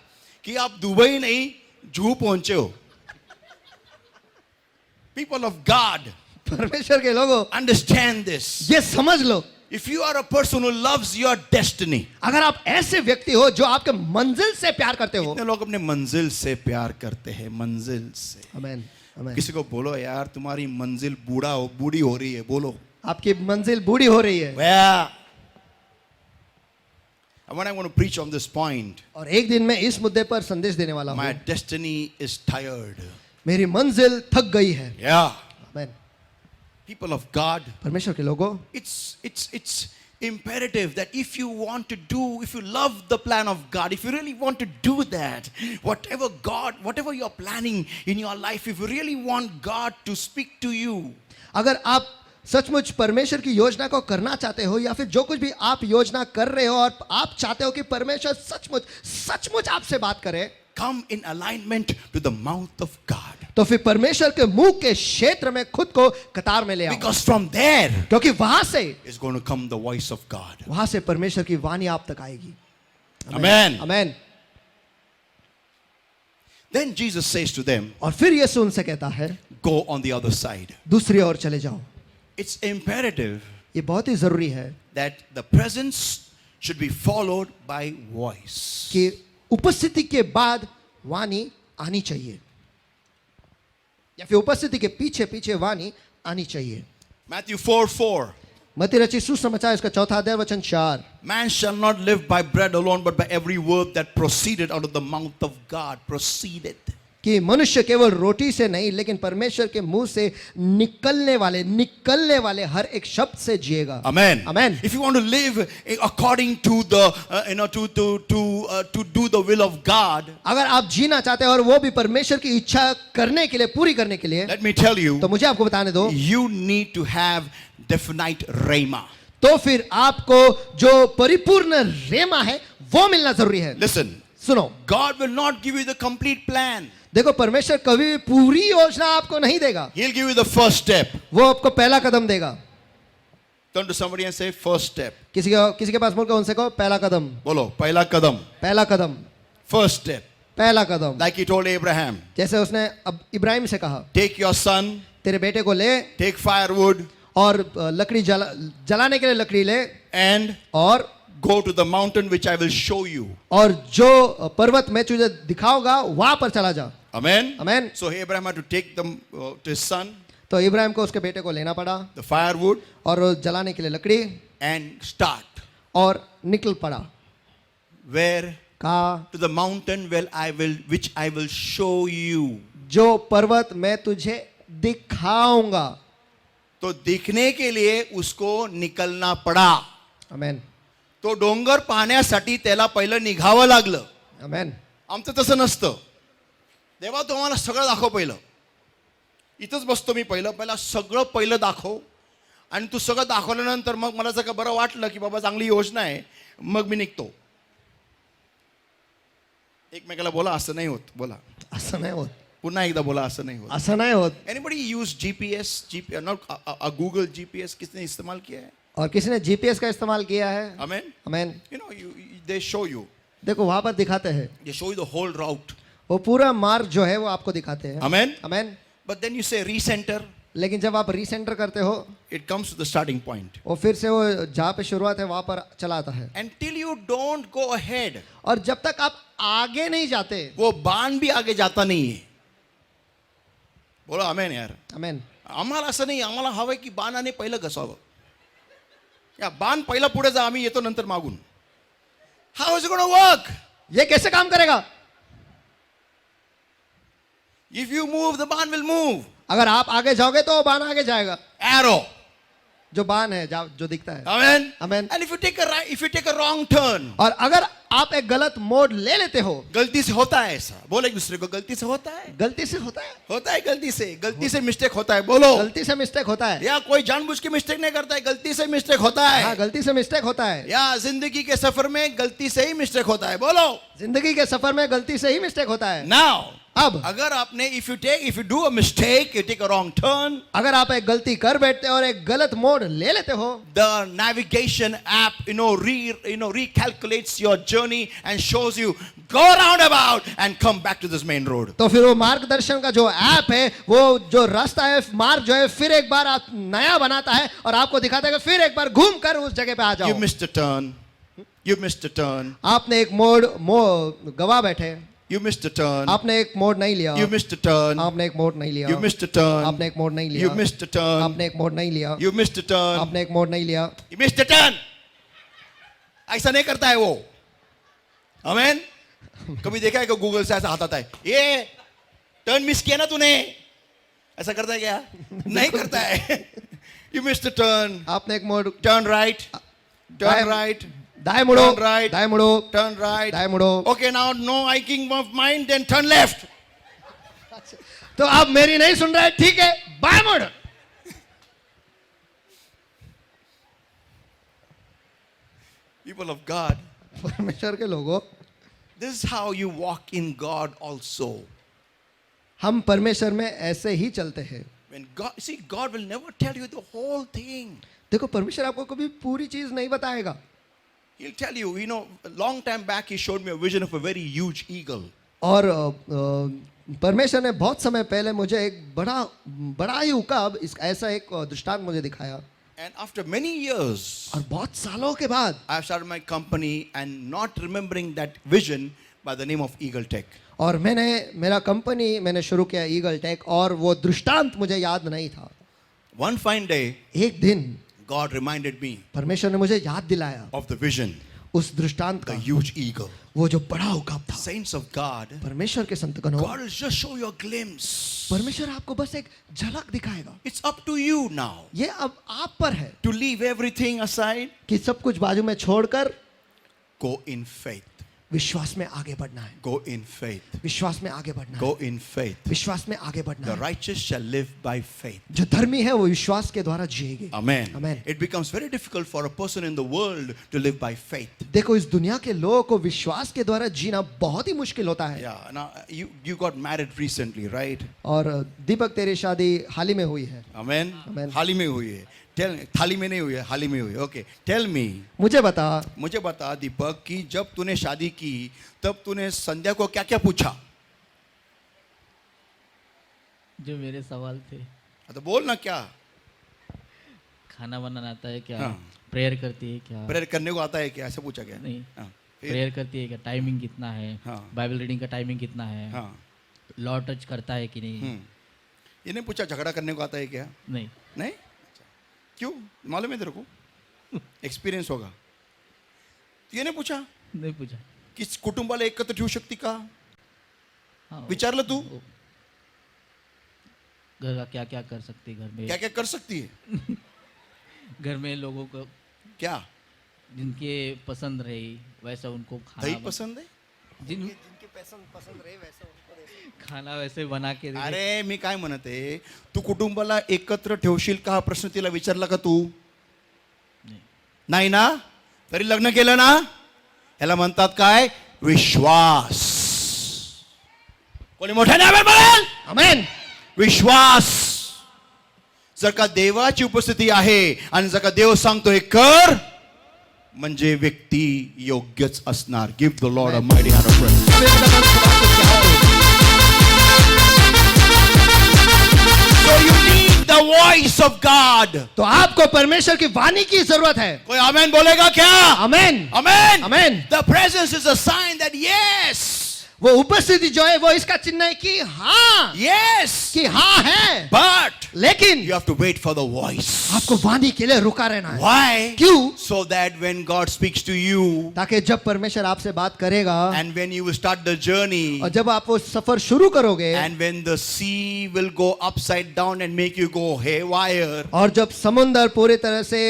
कि आप दुबई नहीं जूहू पहुंचे हो. People of God, परमेश्वर के लोगों, understand this. ये समझ लो, If you are a person who loves your destiny, अगर आप ऐसे व्यक्ति हो जो आपके मंजिल से प्यार करते हो, कितने लोग अपने मंजिल से प्यार करते हैं, मंजिल से. आमेन, आमेन। किसी को बोलो, यार तुम्हारी मंजिल बूढ़ी हो रही है. बोलो, आपकी मंजिल बूढ़ी हो रही है। yeah. And when I want to preach on this point, और एक दिन मैं इस मुद्दे पर संदेश देने वाला my हूँ। destiny is tired. मेरी मंजिल थक गई है। Yeah. Amen. People of God, परमेश्वर के लोगों, it's imperative that if you love the plan of God, if you really want to do that, whatever you're planning in your life, if you really want God to speak to you, अगर आप सचमुच परमेश्वर की योजना को करना चाहते हो, या फिर जो कुछ भी आप योजना कर रहे हो और आप चाहते हो कि परमेश्वर सचमुच आपसे बात करे, come in alignment to the mouth of God. तो फिर परमेश्वर के मुंह के क्षेत्र में खुद को कतार में ले आओ, Because from there क्योंकि वहां से is going to come the voice of God. वहां से परमेश्वर की वाणी आप तक आएगी. Amen. Amen. Then Jesus says to them, और फिर यीशु उनसे कहता है, go on the other side. दूसरी ओर चले जाओ. It's imperative ये बहुत ही जरूरी है that the presence should be followed by voice. कि उपस्थिति के बाद वाणी आनी चाहिए, या फिर उपस्थिति के पीछे पीछे वाणी आनी चाहिए. Matthew 4:4. मत्ती रचित सुसमाचार इसका 4 अध्याय वचन 4. Man shall not live by bread alone, but by every word that proceeded out of the mouth of God. Proceeded. कि मनुष्य केवल रोटी से नहीं, लेकिन परमेश्वर के मुंह से निकलने वाले हर एक शब्द से जिएगा. Amen. Amen. If you want to live according to the to do the will of God, अगर आप जीना चाहते हैं और वो भी परमेश्वर की इच्छा करने के लिए, पूरी करने के लिए, let me tell you, तो मुझे आपको बताने दो, you need to have definite rhema. तो फिर आपको जो परिपूर्ण रेमा है वो मिलना जरूरी है. Listen, सुनो, God will not give you the complete plan. देखो परमेश्वर कभी भी पूरी योजना आपको नहीं देगा. He'll give you the first step. वो आपको पहला कदम देगा. Turn to somebody and say, first step. किसी के पास मुड़कर उनसे कहो पहला कदम, बोलो, पहला कदम. पहला कदम, First step. पहला कदम. Like he told Abraham. जैसे उसने अब इब्राहिम से कहा, Take your son, तेरे बेटे को ले take firewood, और लकड़ी जलाने के लिए लकड़ी ले, and और go to the mountain which I will show you. और जो पर्वत मैं तुझे दिखाऊंगा वहां पर चला जा. Amen. Amen. So Abraham had to take them to his son, तो इब्राहिम को उसके बेटे को लेना पड़ा the firewood, और जलाने के लिए लकड़ी, and start. और निकल पड़ा. Where? कहा, To the mountain which I will show you. जो पर्वत मैं तुझे दिखाऊंगा. तो दिखने के लिए उसको निकलना पडा. अमेन. तो डोंगर पाहण्यासाठी त्याला पहिलं निघावं लागलं. अमेन. आमचं तसं नसतं. देवा तू आम्हाला सगळं दाखव पहिलं. इथंच बसतो मी पहिलं सगळं दाखव, आणि तू सगळं दाखवल्यानंतर मग मला जर का बरं वाटलं की बाबा चांगली योजना आहे, मग मी निघतो. एकमेकाला बोला, असं नाही होत. बोला, असं नाही होत. पुन्हा एकदा बोला, असं नाही होत. असं नाही होत. Anybody use GPS, not Google GPS किसने इस्तेमाल किया है? और किसी ने जीपीएस का इस्तेमाल किया है. आमेन. Amen. You know, they show you. देखो वहां पर दिखाते हैं, They show you the whole route. वो पूरा मार्ग जो है वो आपको दिखाते हैं. Amen. Amen. But then you say recenter. लेकिन जब आप रीसेंटर करते हो, It comes to the starting point. वो फिर से वो जहाँ पे शुरुआत है वहां पर चला आता है. Until you don't go ahead, और जब तक आप आगे नहीं जाते, वो बाण भी आगे जाता नहीं है. बोलो आमेन यार. अमेन. आम्हाला असं नाही, आम्हाला हवंय की बाणाने पहिलं घसावं. या बाण पहिला पुढे जा, आम्ही येतो नंतर मागून. How is it going to work? ये कैसे काम करेगा? If you move, the बाण will move. अगर आप आगे जाओगे तो बाण आगे जाएगा. Arrow. जो बाण है जो दिखता है. Amen. Amen. And if you take a wrong turn, और अगर आप एक गलत मोड़ ले लेते हो, गलती से होता है ऐसा. बोलो एक दूसरे को, गलती से होता है. गलती से होता है. होता है गलती से मिस्टेक होता है. बोलो. गलती से मिस्टेक होता है. या कोई जानबूझ के मिस्टेक नहीं करता है, गलती से मिस्टेक होता है. हाँ, गलती से मिस्टेक होता है. या जिंदगी के सफर में गलती से ही मिस्टेक होता है. बोलो. जिंदगी के सफर में गलती से ही मिस्टेक होता है. Now, अब अगर आपने if you do a mistake, you take a wrong turn, अगर आप एक गलती कर बैठते हो और एक गलत मोड़ ले लेते हो, the navigation app recalculates your journey and shows you go roundabout and come back to this main road. तो फिर वो मार्गदर्शन का जो ऐप है, वो जो रास्ता है, मार्ग जो है, फिर एक बार आप नया बनाता है और आपको दिखाता है कि फिर एक बार घूम कर उस जगह पे आ You जाओ. missed a turn. You missed a turn. आपने एक मोड़ गवा बैठे. You missed a turn. आपने एक मोड़ नहीं लिया. You missed a turn. आपने एक मोड़ नहीं लिया. You missed a turn. आपने एक मोड़ नहीं लिया. You missed a turn. आपने एक मोड़ नहीं लिया. You missed a turn. आपने एक मोड़ नहीं लिया. You missed a turn. ऐसा नहीं करता है वो. Amen. कभी देखा है कि गूगल से ऐसा हाथ आता है, ये टर्न मिस किया ना तूने, ऐसा करता है क्या? नहीं करता है. You missed a turn. आपने एक मोड़. Turn right. Turn right. दाएं मुड़ो. Turn right. दाएं मुड़ो. Turn right. दाएं मुड़ो. Okay, now no hiking of mine, then turn left. तो आप मेरी नहीं सुन रहे, ठीक है, बाएं मुड़. People of God, परमेश्वर के लोगों, this is how you walk in God also. हम परमेश्वर में ऐसे ही चलते हैं. When God will never tell you the whole thing. देखो, परमेश्वर आपको कभी पूरी चीज नहीं बताएगा. He'll tell you, a long time back he showed me a vision of a very huge eagle. और परमेश्वर ने बहुत समय पहले मुझे एक बड़ा ही उकाब, ऐसा एक दृष्टांत मुझे दिखाया. And after many years, और बहुत सालों के बाद I have started my company and not remembering that vision by the name of Eagle Tech. और मेरा कंपनी मैंने शुरू किया ईगल टेक, और वो दृष्टांत मुझे याद नहीं था. One fine day, एक दिन God reminded me परमेश्वर ने मुझे याद दिलाया of the vision, उस दृष्टांत the का, huge eagle. वो जो बड़ा उकाब था. Saints of God, परमेश्वर के संतगणों, God will just show you a glimpse. परमेश्वर आपको बस एक झलक दिखाएगा. It's up to you now ये अब आप पर है to leave everything aside, कि सब कुछ बाजू में छोड़कर go in faith. विश्वास में आगे बढ़ना है. Go in faith. विश्वास में आगे बढ़ना है. Go in faith. विश्वास में आगे बढ़ना The है. righteous shall live by faith. जो धर्मी है वो विश्वास के द्वारा जिएंगे. Amen. Amen. It becomes very difficult for a person in the world to live by faith. देखो, इस दुनिया के लोगों को विश्वास के द्वारा जीना बहुत ही मुश्किल होता है. Yeah. Now you got married recently, right? और दीपक, तेरी शादी हाल ही में हुई है. Amen. Amen. हाल ही में हुई है. टेल थाली में नहीं हुई है, हाल ही में हुई है. Okay, tell me. मुझे बता, मुझे बता दीपक कि जब तूने शादी की तब तूने संध्या को क्या क्या पूछा? जो मेरे सवाल थे, तो बोल ना क्या. खाना बनाना आता है क्या, हाँ. प्रेयर करती है क्या, प्रेयर करने को आता है क्या, ऐसे पूछा क्या? नहीं, हाँ. फिर? प्रेयर करती है क्या, टाइमिंग कितना है, हाँ. बाइबल रीडिंग का टाइमिंग कितना है, हाँ. लॉ टच करता है कि नहीं, ये नहीं पूछा झगड़ा करने को आता है क्या? नहीं, नहीं. क्यों, मालूम है तेरे को? एक्सपिरियन्स होगा. ये नाही पूछा नहीं पूछा. की कुटुंबाला एकत्र ठेवू शकते का? हाँ, विचारलं तू? घर का क्या क्या कर सकती है, घर में क्या क्या कर सकती है? घर में लोगों को क्या? जिनके पसंद रही वैसा उनको दही खाना पसंद आहे? जिनकी पसंद रहे वैसा उनको दे. खाना वैसे बना के दे. अरे मी काय म्हणत आहे, तू कुटुंबाला एकत्र ठेवशील का हा प्रश्न तिला विचारला का तू? नाही. नाही ना? तरी लग्न केलं ना? याला म्हणतात काय? विश्वास. कोणी मोठ्याने आमेन बोलेल? आमेन. विश्वास. जर का देवाची उपस्थिती आहे आणि जर का देव सांगतोय कर, म्हणजे व्यक्ती योग्यच असणार. Give the lord a mighty hand of praise. So you need the voice of God. तो आपको परमेश्वर की वाणी की जरूरत है. कोई आमेन बोलेगा क्या? आमेन. Amen. Amen. The presence is a sign that yes. वो उपस्थिति जो है वो इसका चिन्ह है कि हाँ, Yes. कि हाँ है. But लेकिन you have to wait for the voice. आपको वाणी के लिए रुका रहना है. Why? क्यों? So that when God speaks to you ताकि जब परमेश्वर आपसे बात करेगा and when you will start the journey और जब आप वो सफर शुरू करोगे and when the sea will go upside down and make you go haywire, और जब समुंदर पूरी तरह से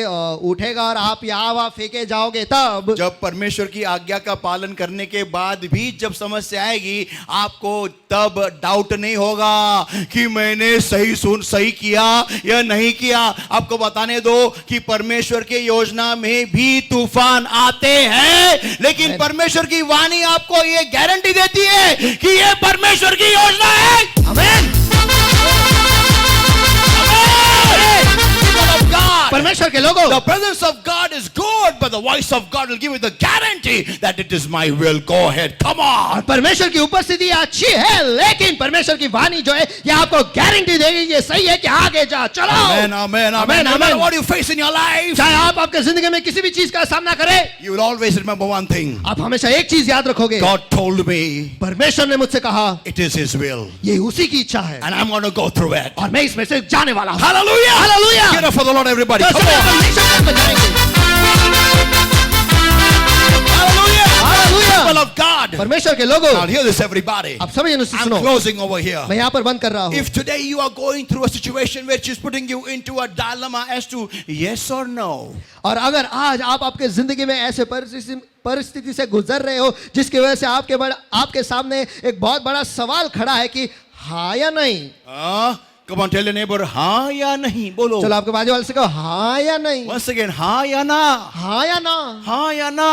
उठेगा और आप यहाँ वहाँ फेंके जाओगे, तब जब परमेश्वर की आज्ञा का पालन करने के बाद भी जब समस्या आएगी आपको, तब डाउट नहीं होगा कि मैंने सही किया या नहीं किया. आपको बताने दो कि परमेश्वर के योजना में भी तूफान आते हैं, लेकिन परमेश्वर की वाणी आपको ये गारंटी देती है कि ये परमेश्वर की योजना है. आमेन. परमेश्वर के लोगों, The presence of God is good, but the voice of God will give you the guarantee that it is my will. Go ahead, come और on. परमेश्वर की उपस्थिति अच्छी है, लेकिन परमेश्वर की वाणी जो है ये आपको गारंटी देगी ये सही है कि आगे जा, चलो. Amen, amen, amen. No matter amen. what you face in your life, चाहे आप आपके जिंदगी में किसी भी चीज का सामना करें, you will always remember one thing. आप हमेशा एक चीज याद रखोगे. God told me परमेश्वर ने मुझसे कहा it is His will, ये उसी की इच्छा है and I'm going to go through it. और मैं इसमें से जाने वाला हूं. Hallelujah! Hallelujah! Get up for the Lord, everybody. तो Come सभी on. परमेश्वर को बजाएंगे. Hallelujah! Hallelujah! People of God. परमेश्वर के लोगों, Now hear this, everybody. आप सभी जन I'm सुनो. closing over here. मैं यहाँ पर बंद कर रहा हूँ. If today you are going through a situation which is putting you into a dilemma as to yes or no, और अगर आज आप आपके जिंदगी में ऐसे परिस्थिति से गुजर रहे हो जिसकी वजह से आपके सामने एक बहुत बड़ा सवाल खड़ा है कि हाँ या नहीं. come on, tell your neighbor, हाँ या नहीं बोलो. चलो आपके बाजू वाले से कहो हाँ या नहीं. Once again, हाँ या ना. हाँ या ना. हाँ या ना.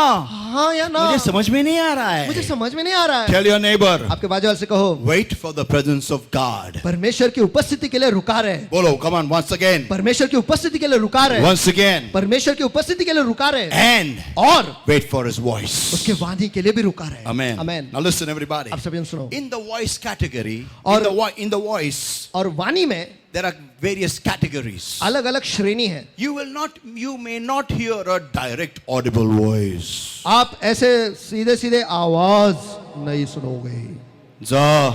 हाँ या ना. मुझे समझ में नहीं आ रहा मुझे है. समझ में नहीं आ रहा है. Tell your neighbor, आपके बाजू वाले से कहो wait for the presence of God. परमेश्वर की उपस्थिति के लिए रुका रहे. बोलो, come on, once again. परमेश्वर की उपस्थिति के लिए रुका रहे. Once again. परमेश्वर की उपस्थिति के लिए रुका रहे. And और wait for His voice. उसके वाणी के लिए भी रुका रहे. Amen. Amen. Now listen, everybody. आप सभी सुनो. In the voice category, और- in the voice, और वाणी में there are various categories. अलग अलग श्रेणी है. You may not hear a direct audible voice. आप ऐसे सीधे सीधे आवाज नहीं सुनोगे. जा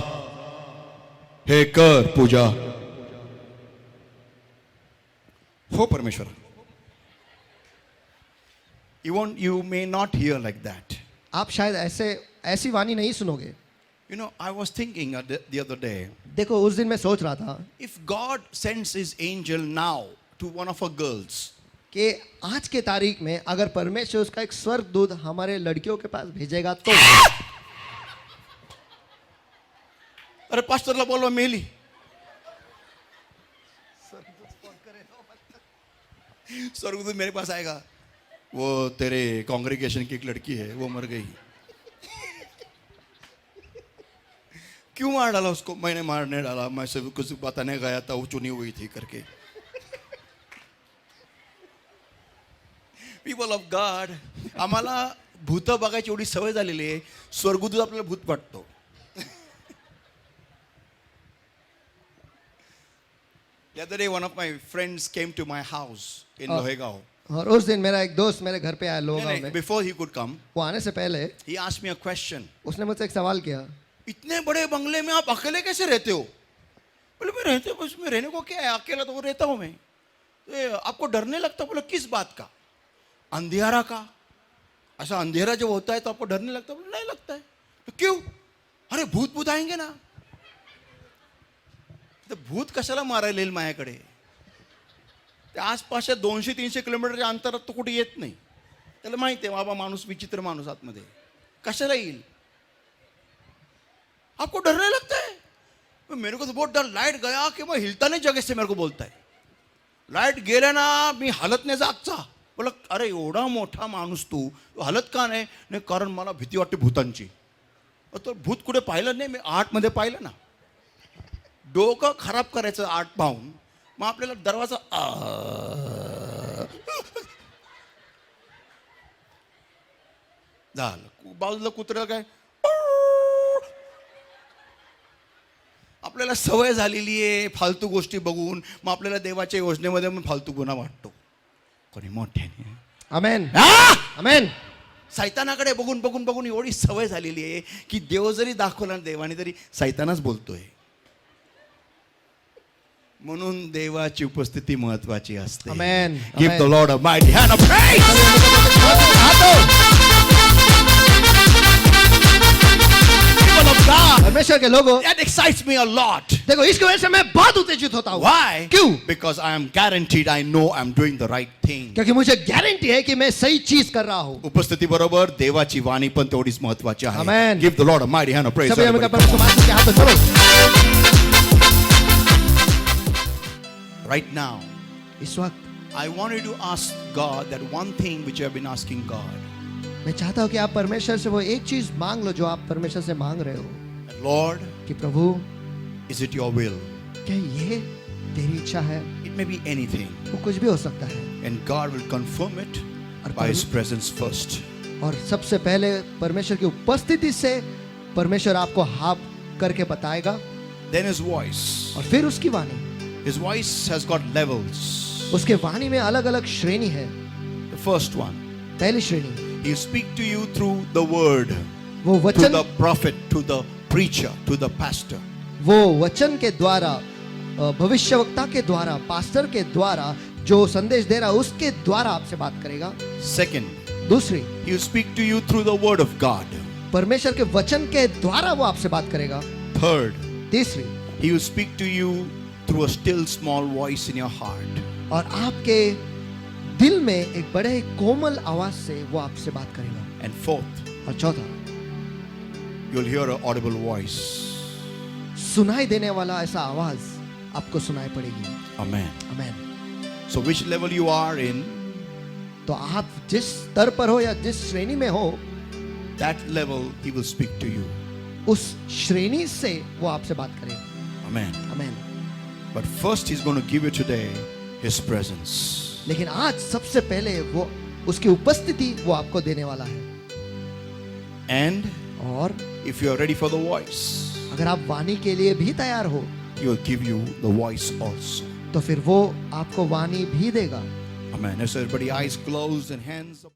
हे कर पूजा हो परमेश्वर. You may not hear like that. आप शायद ऐसी वाणी नहीं सुनोगे. You know, I was thinking the other day, देखो उस दिन मैं सोच रहा था if God sends His angel now to one of our girls, कि आज के तारीख में अगर परमेश्वर उसका एक स्वर्गदूत हमारे लड़कियों के पास भेजेगा तो अरे पास्टरला बोलवा मेली. स्वर्गदूत मेरे पास आएगा, वो तेरे कांग्रेगेशन की एक लड़की है, वो मर गई. क्यों मार डाला उसको? मैंने मारने डाला, मैं सिर्फ कुछ बताने गया था, वो चुनी हुई थी करके. पीपल ऑफ गॉड, आम्हाला भूत बघायची एवढी सवय झालेली आहे, स्वर्गदूत आपल्याला भूत वाटतो. The other day, one of my friends came to my house in Lohegao. और उस दिन मेरा एक दोस्त मेरे घर पे आया लोग में. Before he could come, वो आने से पहले he asked me a question. उसने मुझसे एक सवाल किया. इतने बड़े बंगले में आप अकेले कैसे रहते हो? बोले मैं रहते हूँ, उसमें रहने को क्या है, अकेला तो वो रहता हूँ मैं. आपको डर नहीं लगता? बोले किस बात का? अंधेरा का. ऐसा अंधेरा जब होता है तो आपको डर नहीं लगता? बोले नहीं लगता है. तो क्यों? अरे भूत आएंगे ना. तर भूत कशाला मारायला येईल माझ्याकडे? त्या आसपासच्या 200-300 किलोमीटरच्या अंतरात तो कुठे येत नाही. त्याला माहिती आहे बाबा माणूस विचित्र माणूस आतमध्ये, कशाला येईल? आपको डर नहीं लगता है? मेरे को तो बहुत डर. लाइट गया कि मैं हिलता नहीं जगह से, मेरे को बोलता है. लाइट गेले ना मी हलत नाही जागचा. बोला अरे एवढा मोठा माणूस तू हलत का नाही? नाही कारण मला भीती वाटते भूतांची. तो भूत कुठे पाहिलं नाही, मी आर्टमध्ये पाहिलं ना. डोकं खराब करायचं आर्ट पाहून, मग आपल्याला दरवाजा झालं. बाजूला कुत्रा काय, आपल्याला सवय झालेली आहे फालतू गोष्टी बघून. मग आपल्याला देवाच्या योजनेमध्ये मग फालतू गुन्हा वाटतो. कोणी मोठ्याने आमेन. आमेन. सैतानाकडे बघून एवढी सवय झालेली आहे की देव जरी दाखवला देवाने तरी सैतानच बोलतोय. म्हणून देवाची उपस्थिती महत्वाची असते. Amen. Give the lord a mighty hand of praise. People of God, परमेश्वर के लोगों, that excites me a lot. देखो इसकी वजह से मैं बहुत उत्तेजित होता हूँ. Why? क्यों? Because I am guaranteed, I know I'm doing the right thing. क्योंकि मुझे गारंटी है कि मैं सही चीज कर रहा हूँ. उपस्थिती बरोबर देवाची वाणी पण तेवढीच महत्वाची आहे. Amen. Give the Lord a mighty hand of praise. सभी हमें everybody. परमेश्वर के हाथ में चलो. Right now, इस वक्त I want you to ask God that one thing which you have been asking God. मैं चाहता हूँ कि आप परमेश्वर से वो एक चीज मांग लो जो आप परमेश्वर से मांग रहे हो. Lord, कि प्रभु, is it your will? क्या ये तेरी इच्छा है? It may be anything. वो कुछ भी हो सकता है. And God will confirm it by His presence first. और सबसे पहले परमेश्वर की उपस्थिति से परमेश्वर आपको हाँ करके बताएगा. Then His voice. और फिर उसकी वाणी. His voice has got levels. उसके वाणी में अलग अलग श्रेणी है. The first one, पहली श्रेणी, He will speak to you through the word, वो to वचन, the prophet, to the preacher, to the pastor. वो वचन के द्वारा, भविष्यवक्ता के द्वारा, पास्टर के द्वारा जो संदेश दे रहा उसके द्वारा आपसे बात करेगा. Second, दूसरी, He will speak to you through the word of God. परमेश्वर के वचन के द्वारा वो आपसे बात करेगा. Third, तीसरी, He will speak to you through a still small voice in your heart. और आपके दिल में एक बड़े कोमल आवाज से वो आपसे बात करेगा. And fourth, और चौथा, you'll hear an audible voice. सुनाई देने वाला ऐसा आवाज आपको सुनाई पड़ेगी. Amen. Amen. So which level you are in, तो आप जिस स्तर पर हो या जिस श्रेणी में हो, that level He will speak to you. उस श्रेणी से वो आपसे बात करेगा. Amen. Amen. But first He's going to give you today His presence. लेकिन आज सबसे पहले वो उसकी उपस्थिति वो आपको देने वाला है. And और if you are ready for the voice, अगर आप वाणी के लिए भी तैयार हो, He will give you the voice also. तो फिर वो आपको वाणी भी देगा. Amen. As everybody eyes closed and hands up.